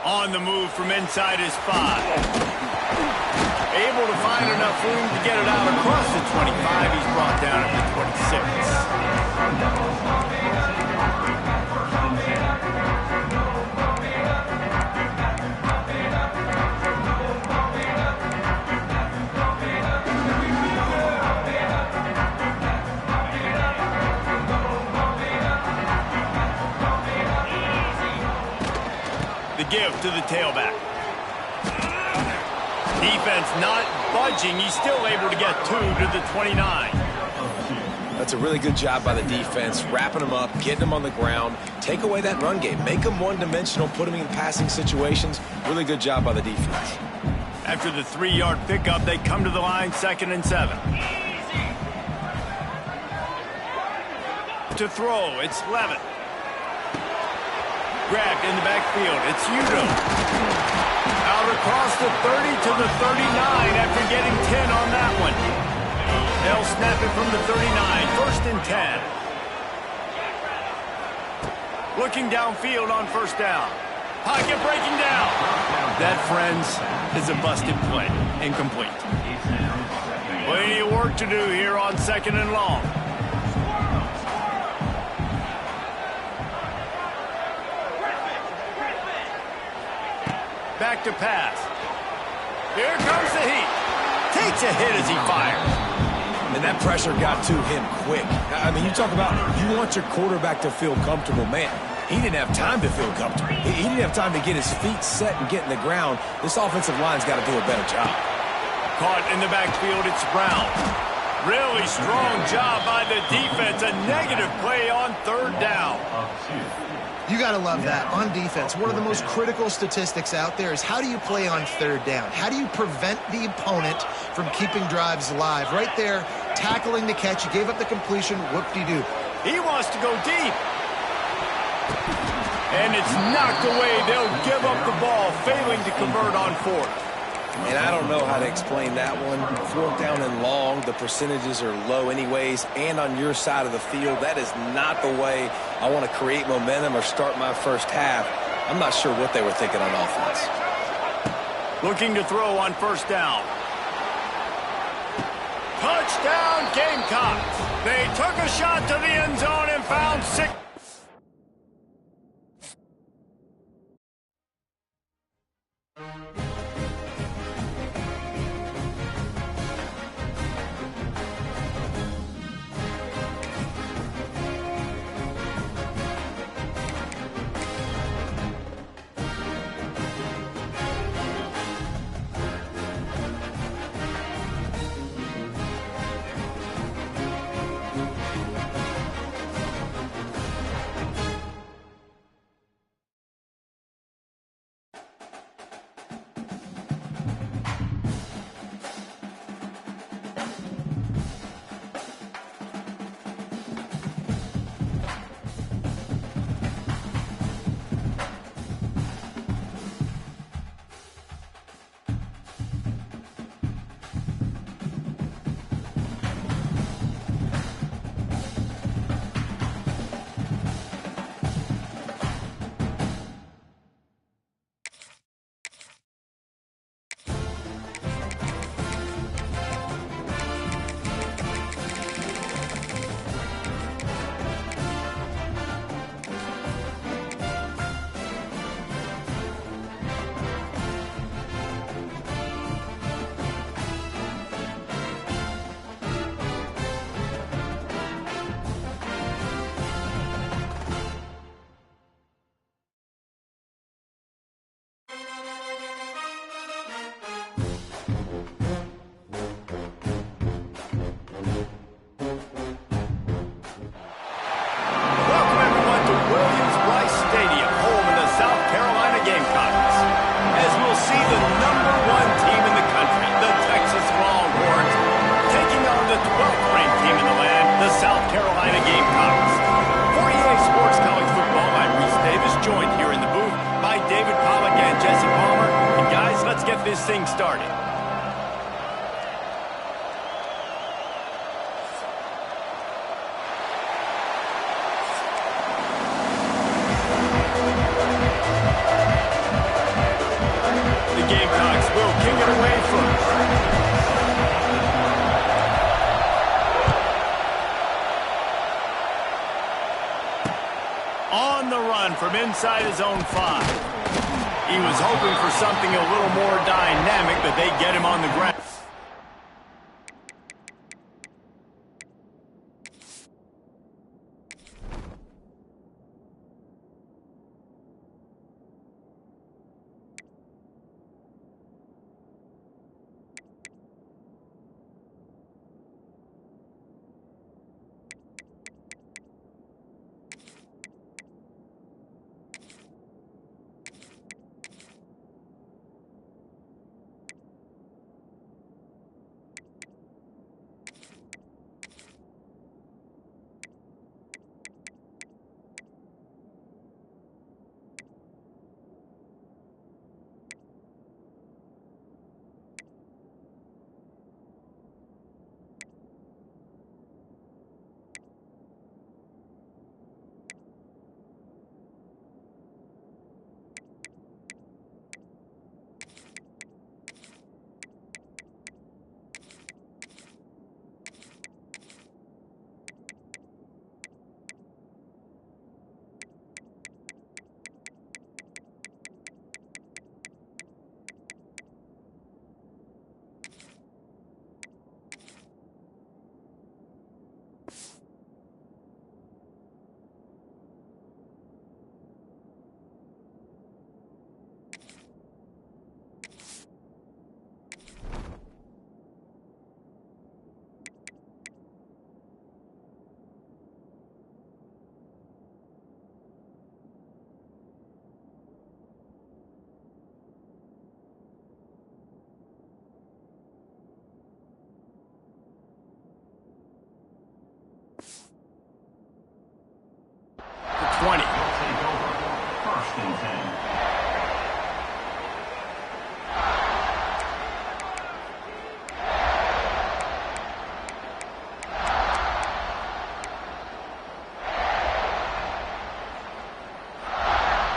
On the move from inside his 5. Able to find enough room to get it out across the 25. He's brought down at the 26. Give to the tailback. Defense not budging. He's still able to get 2 to the 29. That's a really good job by the defense, wrapping them up, getting them on the ground, take away that run game, make them one-dimensional, put them in passing situations. Really good job by the defense. After the 3-yard pickup, they come to the line, 2nd and 7. To throw, it's Levitt. Grabbed in the backfield. It's Udo. Out across the 30 to the 39 after getting 10 on that one. They'll snap it from the 39. 1st and 10. Looking downfield on 1st down. Pocket breaking down. That, friends, is a busted play. Incomplete. Plenty of work to do here on 2nd and long. Back to pass. Here comes the heat. Takes a hit as he fires. And that pressure got to him quick. I mean, you talk about you want your quarterback to feel comfortable. Man, he didn't have time to feel comfortable. He didn't have time to get his feet set and get in the ground. This offensive line's got to do a better job. Caught in the backfield, it's Brown. Really strong job by the defense. A negative play on 3rd down. You got to love that. On defense, one of the most critical statistics out there is how do you play on 3rd down? How do you prevent the opponent from keeping drives alive? Right there, tackling the catch. You gave up the completion. Whoop-de-doo. He wants to go deep. And it's knocked away. They'll give up the ball, failing to convert on 4th. And I don't know how to explain that one. 4th down and long, the percentages are low anyways. And on your side of the field, that is not the way I want to create momentum or start my first half. I'm not sure what they were thinking on offense. Looking to throw on 1st down. Touchdown, Gamecocks. They took a shot to the end zone and found 6. This thing started. The Gamecocks will kick it away first. On the run from inside his own 5. He was hoping for something a little more dynamic, but they get him on the ground. 20. Take over. First and 10.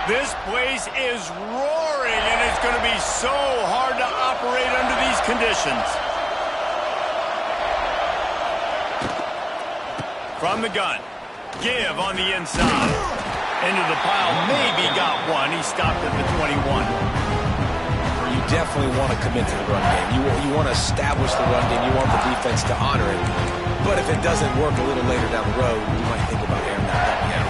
This place is roaring, and it's going to be so hard to operate under these conditions. From the gun, give on the inside. Into the pile, maybe got one. He stopped at the 21. You definitely want to commit to the run game. You want to establish the run game. You want the defense to honor it. But if it doesn't work a little later down the road, you might think about airing that back out.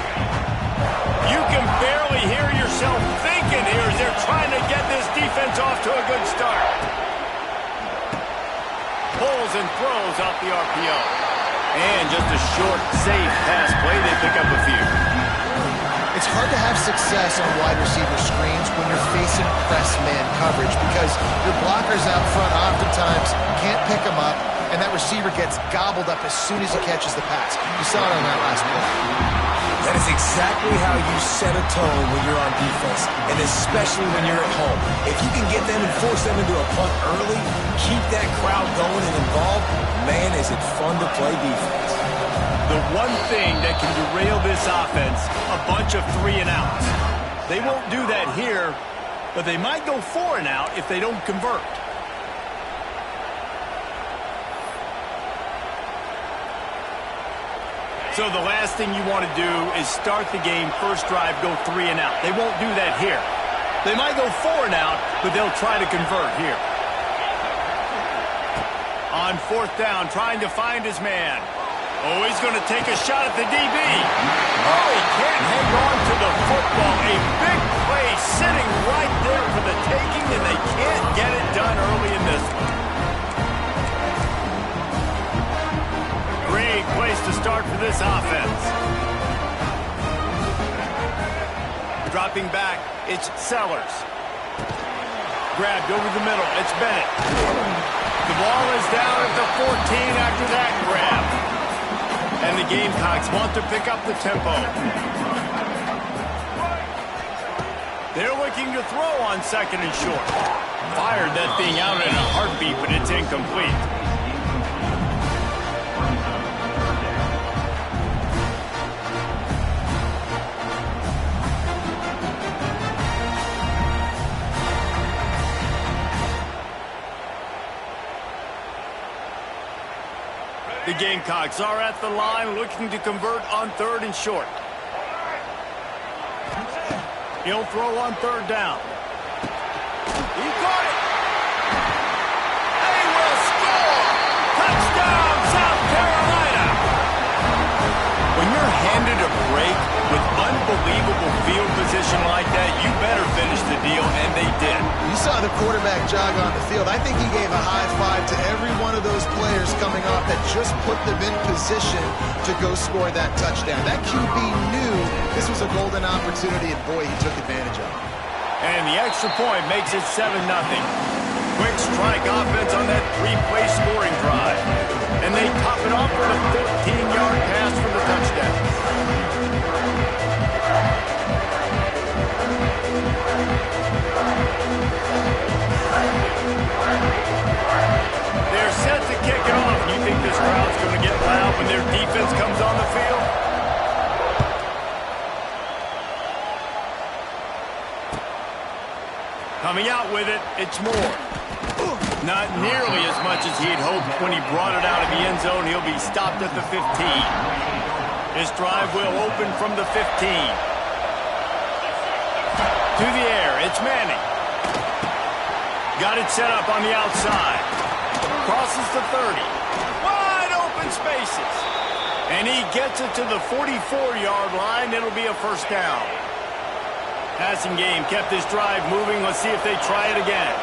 You can barely hear yourself thinking here as they're trying to get this defense off to a good start. Pulls and throws off the RPO. And just a short, safe pass play. They pick up a few. It's hard to have success on wide receiver screens when you're facing press man coverage because your blockers out front oftentimes can't pick them up, and that receiver gets gobbled up as soon as he catches the pass. You saw it on that last play. That is exactly how you set a tone when you're on defense, and especially when you're at home. If you can get them and force them into a punt early, keep that crowd going and involved, man, is it fun to play defense. The one thing that can derail this offense, a bunch of 3-and-outs. They won't do that here, but they might go 4-and-out if they don't convert. So the last thing you want to do is start the game, first drive, go 3-and-out. They won't do that here. They might go 4-and-out, but they'll try to convert here. On fourth down, trying to find his man. Oh, he's going to take a shot at the DB. Oh, he can't hang on to the football. A big play sitting right there for the taking, and they can't get it done early in this one. Great place to start for this offense. Dropping back, it's Sellers. Grabbed over the middle, it's Bennett. The ball is down at the 14 after that grab. And the Gamecocks want to pick up the tempo. They're looking to throw on second and short. Fired that thing out in a heartbeat, but it's incomplete. The Gamecocks are at the line looking to convert on third and short. He'll throw on third down. He caught it. They will score. Touchdown, South Carolina. When you're handed a break with unbelievable field position like that, you better finish the deal, and they did. You saw the quarterback jog on the field. I think he gave a high five to every one of those players coming off that just put them in position to go score that touchdown. That QB knew this was a golden opportunity, and boy, he took advantage of it. And the extra point makes it 7-0. Quick strike offense on that three-play scoring drive. And they top it off with a 14-yard pass for the touchdown. They're set to kick it off. You think this crowd's going to get loud when their defense comes on the field? Coming out with it, it's Moore. Not nearly as much as he'd hoped when he brought it out of the end zone. He'll be stopped at the 15. This drive will open from the 15. To the air, it's Manning. Got it set up on the outside. Crosses the 30. Wide open spaces. And he gets it to the 44-yard line. It'll be a first down. Passing game kept this drive moving. Let's see if they try it again.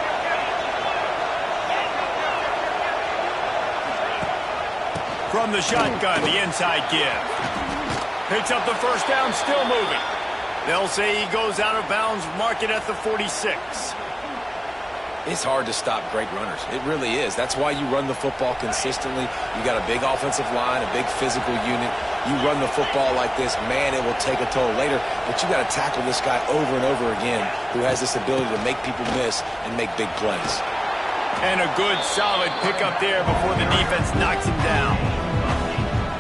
From the shotgun, the inside give. Picks up the first down, still moving. They'll say he goes out of bounds, mark it at the 46. It's hard to stop great runners. It really is. That's why you run the football consistently. You got a big offensive line, a big physical unit. You run the football like this, man, it will take a toll later. But you got to tackle this guy over and over again who has this ability to make people miss and make big plays. And a good, solid pickup there before the defense knocks him down.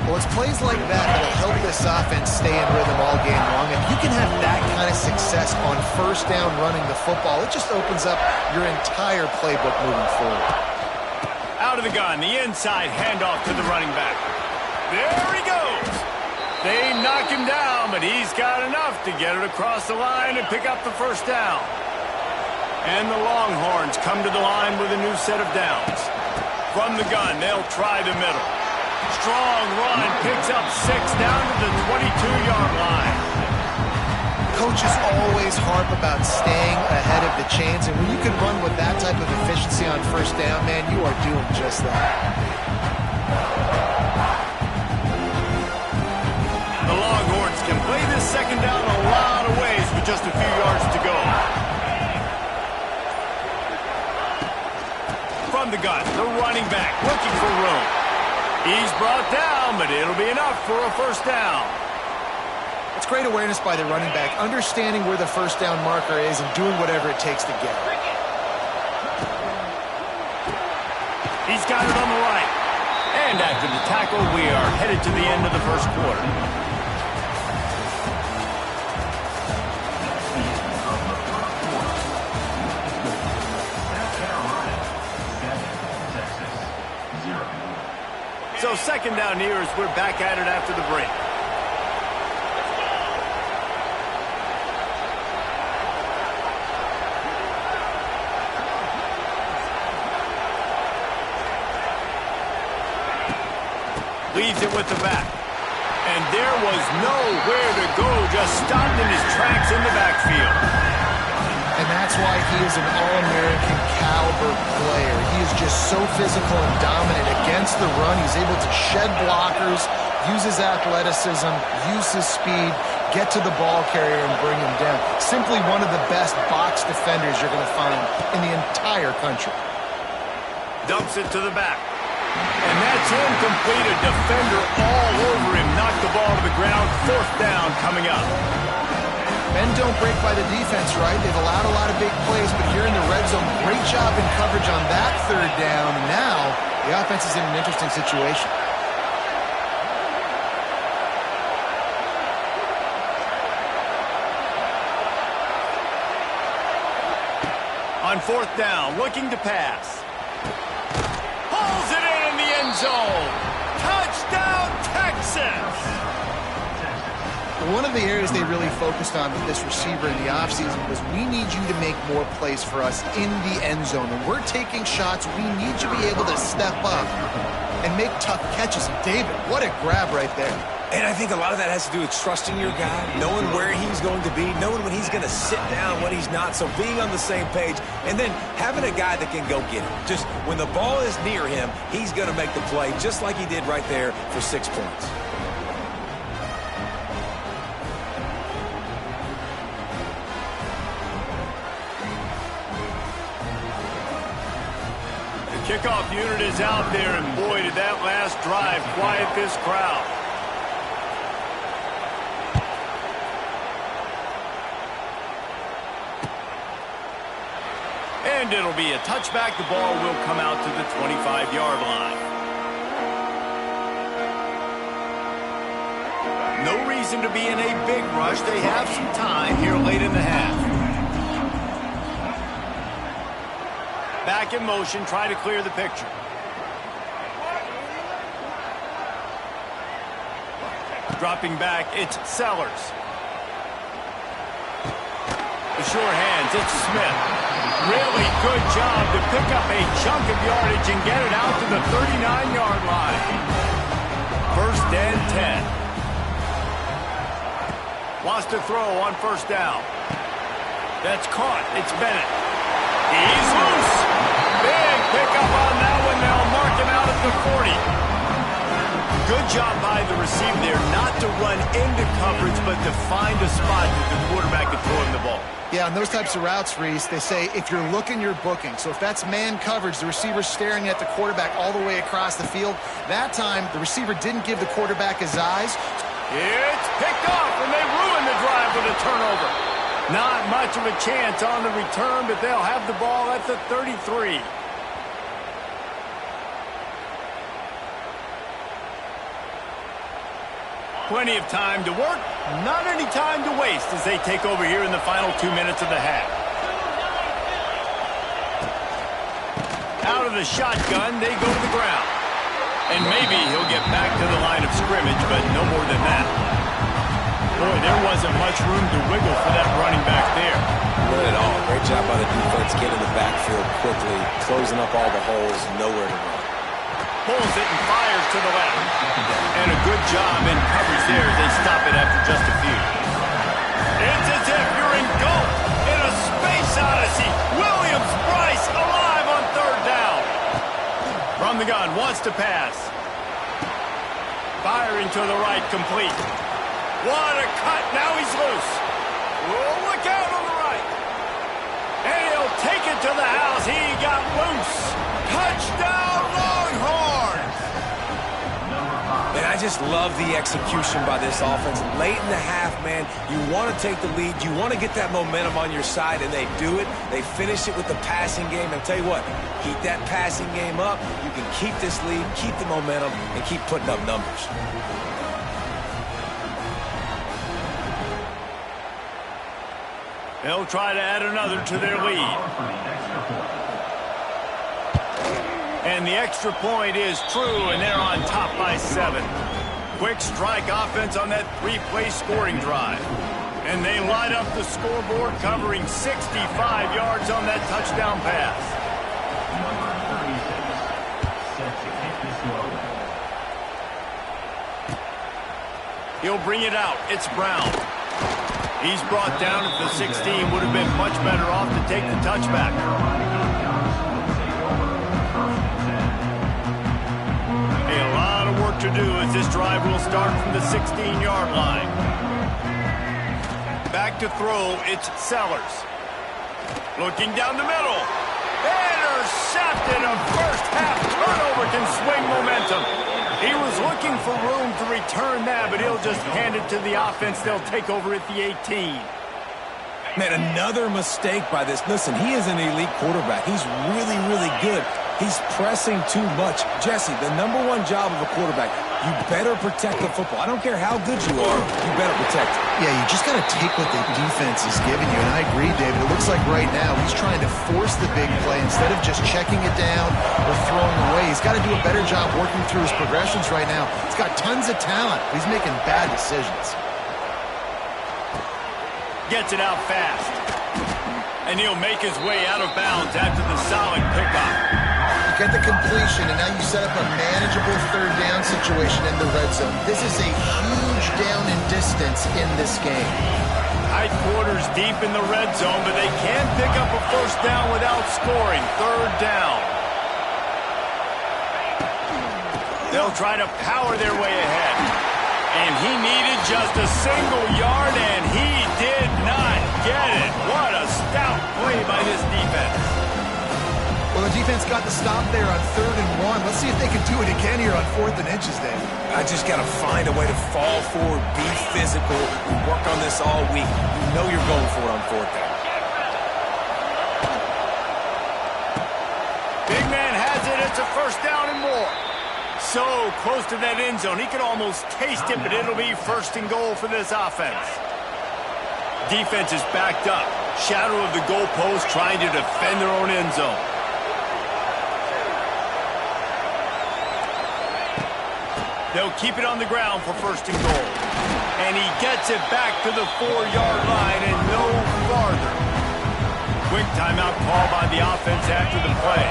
Well, it's plays like that that'll help this offense stay in rhythm all game long. If you can have that kind of success on first down running the football, it just opens up your entire playbook moving forward. Out of the gun, the inside handoff to the running back. There he goes. They knock him down, but he's got enough to get it across the line and pick up the first down. And the Longhorns come to the line with a new set of downs. From the gun, they'll try the middle. Strong run, picks up 6 down to the 22-yard line. Coaches always harp about staying ahead of the chains, and when you can run with that type of efficiency on first down, man, you are doing just that. The Longhorns can play this second down a lot of ways with just a few yards to go. From the gun, the running back looking for room. He's brought down, but it'll be enough for a first down. It's great awareness by the running back, understanding where the first down marker is and doing whatever it takes to get it. He's got it on the right. And after the tackle, we are headed to the end of the first quarter. So second down here as we're back at it after the break. Leads it with the back. And there was nowhere to go, just stopped in his tracks in the backfield. And that's why he is an All-American caliber player. He is just so physical and dominant against the run. He's able to shed blockers, use his athleticism, use his speed, get to the ball carrier and bring him down. Simply one of the best box defenders you're going to find in the entire country. Dumps it to the back. And that's incomplete. A defender all over him. Knocked the ball to the ground. Fourth down coming up. Men don't break by the defense, right? They've allowed a lot of big plays, but here in the red zone, great job in coverage on that third down. Now, the offense is in an interesting situation. On fourth down, looking to pass. Pulls it in the end zone. Touchdown, Texas! One of the areas they really focused on with this receiver in the offseason was we need you to make more plays for us in the end zone. When we're taking shots, we need you to be able to step up and make tough catches. And David, what a grab right there. And I think a lot of that has to do with trusting your guy, knowing where he's going to be, knowing when he's going to sit down, when he's not. So being on the same page, and then having a guy that can go get it. Just when the ball is near him, he's going to make the play, just like he did right there for 6 points. Kickoff unit is out there, and boy, did that last drive quiet this crowd. And it'll be a touchback. The ball will come out to the 25-yard line. No reason to be in a big rush. They have some time here late in the half. Back in motion, try to clear the picture. Dropping back, it's Sellers. The sure hands, it's Smith. Really good job to pick up a chunk of yardage and get it out to the 39-yard line. First and 10. Lost a throw on first down. That's caught. It's Bennett. He's loose. Big pickup on that one. They'll mark him out at the 40. Good job by the receiver there not to run into coverage, but to find a spot that the quarterback could throw him the ball. Yeah, on those types of routes, Reese, they say if you're looking, you're booking. So if that's man coverage, the receiver's staring at the quarterback all the way across the field. That time, the receiver didn't give the quarterback his eyes. It's picked off, and they ruin the drive with a turnover. Not much of a chance on the return, but they'll have the ball at the 33. Plenty of time to work, not any time to waste as they take over here in the final 2 minutes of the half. Out of the shotgun, they go to the ground. And maybe he'll get back to the line of scrimmage, but no more than that. Boy, there wasn't much room to wiggle for that running back there. Not at all. Great job by the defense getting the backfield quickly, closing up all the holes, nowhere to run. Pulls it and fires to the left. And a good job in coverage there as they stop it after just a few. It's as if you're engulfed in a space odyssey. Williams-Brice alive on third down. From the gun, wants to pass. Firing to the right, complete. What a cut, now he's loose. Oh, look out on the right. And he'll take it to the house. He got loose. Touchdown, Longhorns. Man, I just love the execution by this offense. Late in the half, man, you want to take the lead. You want to get that momentum on your side, and they do it. They finish it with the passing game. And I'll tell you what, keep that passing game up. You can keep this lead, keep the momentum, and keep putting up numbers. They'll try to add another to their lead. And the extra point is true, and they're on top by 7. Quick strike offense on that 3-play scoring drive. And they light up the scoreboard, covering 65 yards on that touchdown pass. He'll bring it out. It's Brown. He's brought down at the 16. Would have been much better off to take the touchback. A lot of work to do as this drive will start from the 16-yard line. Back to throw, it's Sellers. Looking down the middle. Intercepted. A first-half turnover can swing momentum. He was looking for room to return that, but he'll just hand it to the offense. They'll take over at the 18. Man, another mistake by this. Listen, he is an elite quarterback. He's really, really good. He's pressing too much. Jesse, the #1 job of a quarterback, you better protect the football. I don't care how good you are, you better protect it. Yeah, you just got to take what the defense is giving you. And I agree, David. It looks like right now he's trying to force the big play instead of just checking it down or throwing away. He's got to do a better job working through his progressions right now. He's got tons of talent. He's making bad decisions. Gets it out fast. And he'll make his way out of bounds after the solid pickup. You get the completion, and now you set up a manageable third down situation in the red zone. This is a huge down in distance in this game. Tight quarters deep in the red zone, but they can pick up a first down without scoring. Third down. They'll try to power their way ahead. And he needed just a single yard, and he did not get it. What a stout play by this defense. Well, the defense got the stop there on 3rd and 1. Let's see if they can do it again here on 4th and inches, Dave. I just got to find a way to fall forward, be physical. We work on this all week. You know you're going for it on 4th down. Big man has it. It's a first down and more. So close to that end zone. He could almost taste it, but it'll be 1st and goal for this offense. Defense is backed up. Shadow of the goalpost trying to defend their own end zone. They'll keep it on the ground for 1st and goal. And he gets it back to the 4-yard line and no farther. Quick timeout call by the offense after the play.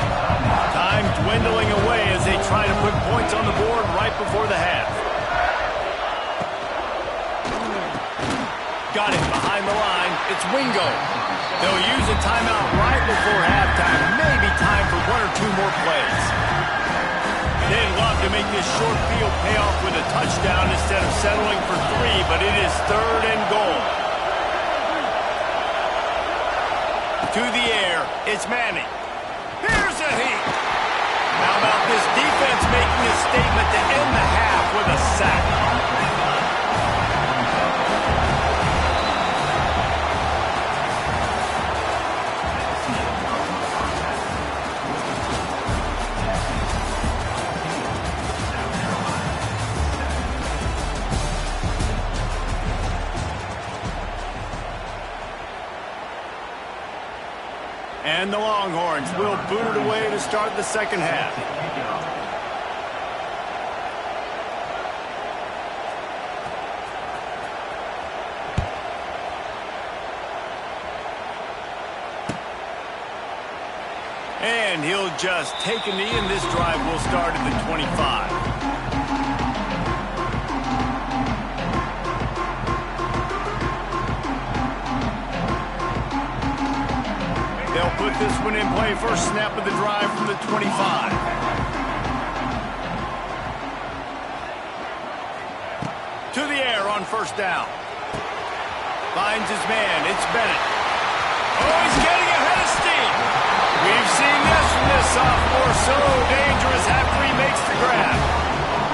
Time dwindling away as they try to put points on the board right before the half. Got it behind the line. It's Wingo. They'll use a timeout right before halftime. Maybe time for 1 or 2 more plays. They'd love to make this short field pay off with a touchdown instead of settling for 3, but it is 3rd and goal. to the air. It's Manning. Here's a heat. How about this defense making a statement to end the half with a sack? And the Longhorns will boot it away to start the second half. And he'll just take a knee, and this drive will start at the 25. They'll put this one in play. First snap of the drive from the 25. To the air on first down. Finds his man. It's Bennett. Oh, he's getting ahead of steam. We've seen this from this sophomore. So dangerous after he makes the grab.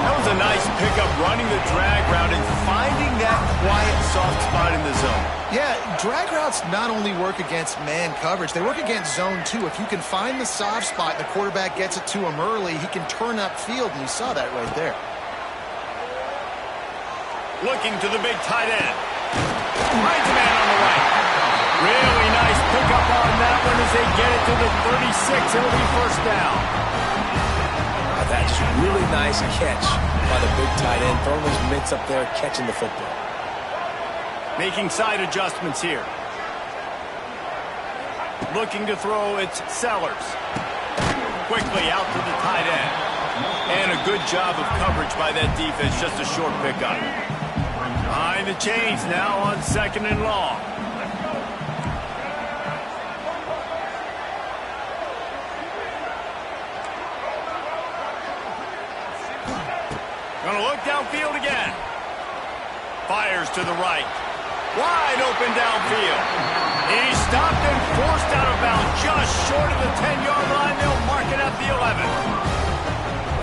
That was a nice pickup, running the drag route and finding that quiet, soft spot in the zone. Yeah, drag routes not only work against man coverage, they work against zone too. If you can find the soft spot and the quarterback gets it to him early, he can turn upfield, and you saw that right there. Looking to the big tight end. Finds a man on the right. Really nice pickup on that one as they get it to the 36. It'll be first down. That's really nice catch by the big tight end. Throwing his mitts up there, catching the football. Making side adjustments here. Looking to throw, it's Sellers. Quickly out to the tight end. And a good job of coverage by that defense. Just a short pickup. Behind the chains now on second and long. Gonna look downfield again. Fires to the right. Wide open downfield. He's stopped and forced out of bounds just short of the 10-yard line. They'll mark it at the 11.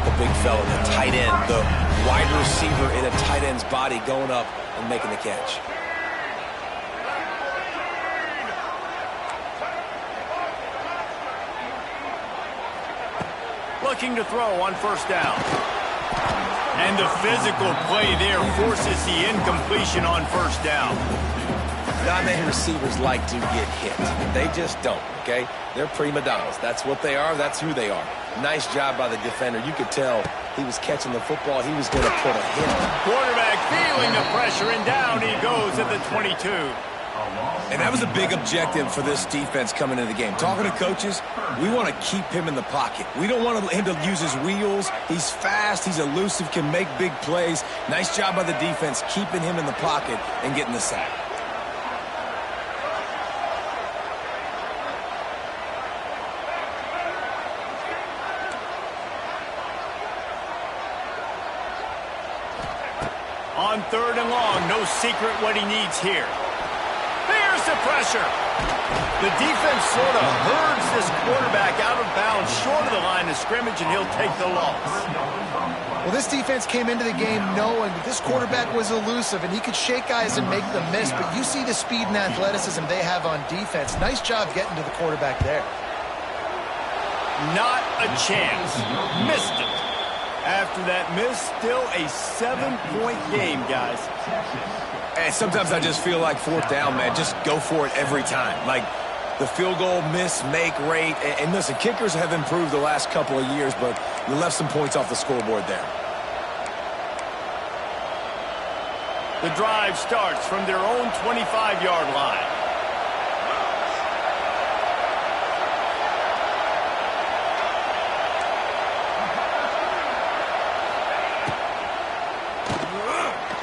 The big fella, the tight end, the wide receiver in a tight end's body going up and making the catch. Looking to throw on first down. And the physical play there forces the incompletion on first down. Not many receivers like to get hit. They just don't, okay? They're prima donnas. That's what they are. That's who they are. Nice job by the defender. You could tell he was catching the football. He was going to put a hit. Quarterback feeling the pressure, and down he goes at the 22. And that was a big objective for this defense coming into the game. Talking to coaches, we want to keep him in the pocket. We don't want him to use his wheels. He's fast, he's elusive, can make big plays. Nice job by the defense keeping him in the pocket and getting the sack. On third and long, no secret what he needs here. There's the pressure. The defense sort of herds this quarterback out of bounds short of the line of scrimmage, and he'll take the loss. Well, this defense came into the game knowing that this quarterback was elusive, and he could shake guys and make them miss, but you see the speed and athleticism they have on defense. Nice job getting to the quarterback there. Not a chance. Missed it. After that miss, still a 7-point game, guys. And sometimes I just feel like fourth down, man. Just go for it every time. Like the field goal miss-make rate. And listen, kickers have improved the last couple of years, but you left some points off the scoreboard there. The drive starts from their own 25-yard line.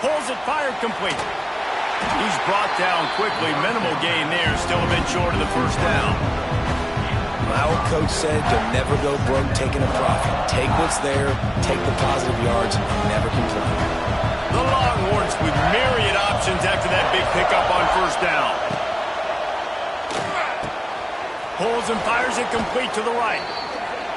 Pulls it, fired complete. He's brought down quickly. Minimal gain there. Still a bit short of the first down. My old coach said you'll never go broke taking a profit. Take what's there, take the positive yards, and never complain. The Longhorns with myriad options after that big pickup on first down. Pulls and fires it complete to the right.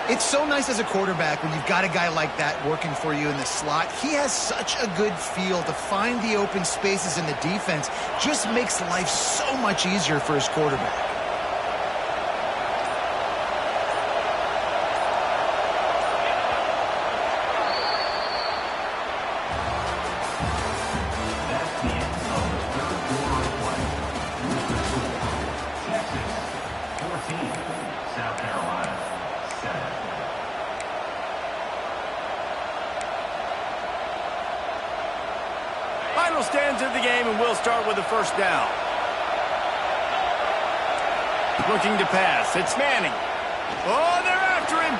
It's so nice as a quarterback when you've got a guy like that working for you in the slot. He has such a good feel to find the open spaces in the defense. Just makes life so much easier for his quarterback. That's the end of the third quarter of play. Texas 14, South Carolina 7. Final stands of the game, and we'll start with the first down. Looking to pass. It's Manning. Oh, they're after him.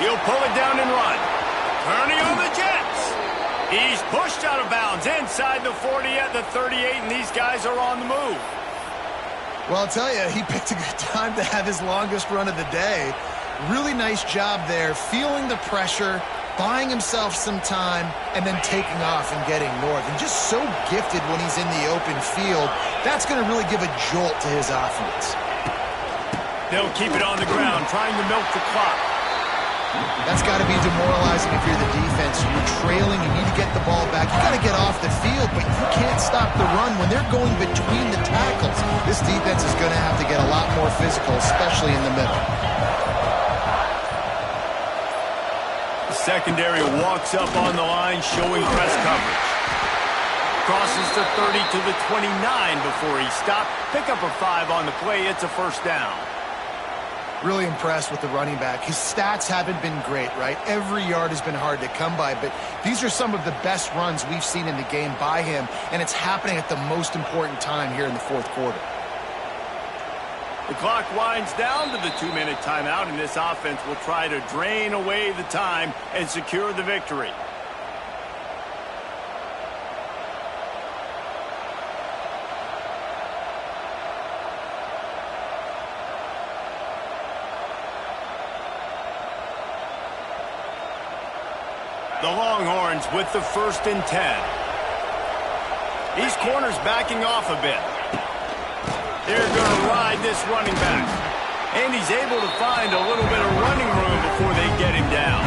He'll pull it down and run. Turning on the Jets. He's pushed out of bounds inside the 40 at the 38, and these guys are on the move. Well, I'll tell you, he picked a good time to have his longest run of the day. Really nice job there, feeling the pressure, buying himself some time, and then taking off and getting north. And just so gifted when he's in the open field. That's going to really give a jolt to his offense. They'll keep it on the ground, trying to milk the clock. That's got to be demoralizing if you're the defense. You're trailing, you need to get the ball back. You got to get off the field, but you can't stop the run when they're going between the tackles. This defense is going to have to get a lot more physical, especially in the middle. The secondary walks up on the line, showing press coverage. Crosses the 30 to the 29 before he stopped. Pick up a 5 on the play. It's a first down. Really impressed with the running back. His stats haven't been great, right? Every yard has been hard to come by, but these are some of the best runs we've seen in the game by him, and it's happening at the most important time here in the fourth quarter. The clock winds down to the 2-minute timeout, and this offense will try to drain away the time and secure the victory. The Longhorns with the 1st and 10. These corners backing off a bit. They're going to ride this running back. And he's able to find a little bit of running room before they get him down.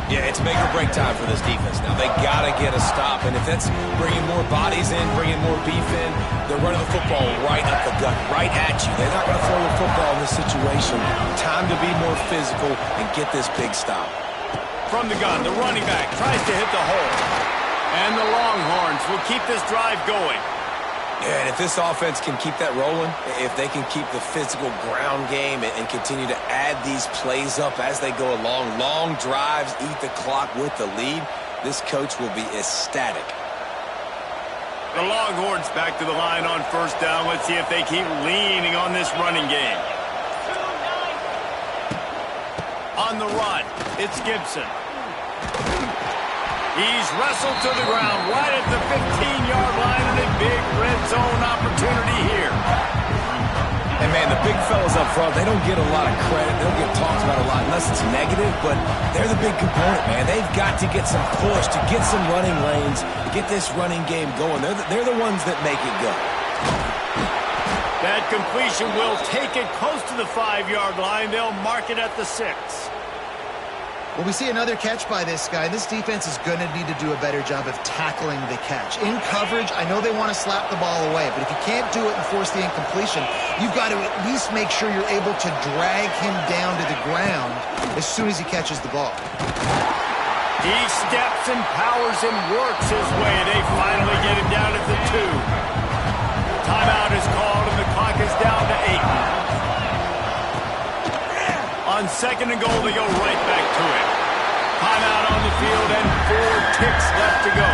Yeah, it's make or break time for this defense. Now, they got to get a stop. And if that's bringing more bodies in, bringing more beef in, they're running the football right up the gut, right at you. They're not going to throw the football in this situation. Time to be more physical and get this big stop. From the gun, the running back tries to hit the hole. And the Longhorns will keep this drive going. Yeah, and if this offense can keep that rolling, if they can keep the physical ground game and continue to add these plays up as they go along, long drives, eat the clock with the lead, this coach will be ecstatic. The Longhorns back to the line on first down. Let's see if they keep leaning on this running game. On the run, it's Gibson. He's wrestled to the ground right at the 15-yard line, and a big red zone opportunity here. And, man, the big fellas up front, they don't get a lot of credit. They don't get talked about a lot unless it's negative, but they're the big component, man. They've got to get some push, to get some running lanes, get this running game going. They're the ones that make it go. That completion will take it close to the 5-yard line. They'll mark it at the 6. Well, we see another catch by this guy. This defense is going to need to do a better job of tackling the catch. In coverage, I know they want to slap the ball away, but if you can't do it and force the incompletion, you've got to at least make sure you're able to drag him down to the ground as soon as he catches the ball. He steps and powers and works his way. They finally get him down at the 2. Timeout is called, and the clock is down to 8. On 2nd and goal, they go right back to it. Timeout on the field and 4 ticks left to go.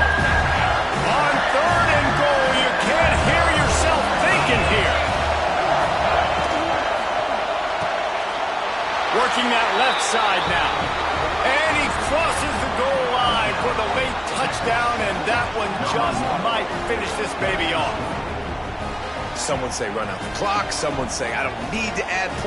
On 3rd and goal, you can't hear yourself thinking here. Working that left side now. And he crosses the goal line for the late touchdown, and that one just might finish this baby off. Someone say run out the clock. Someone say I don't need to add points.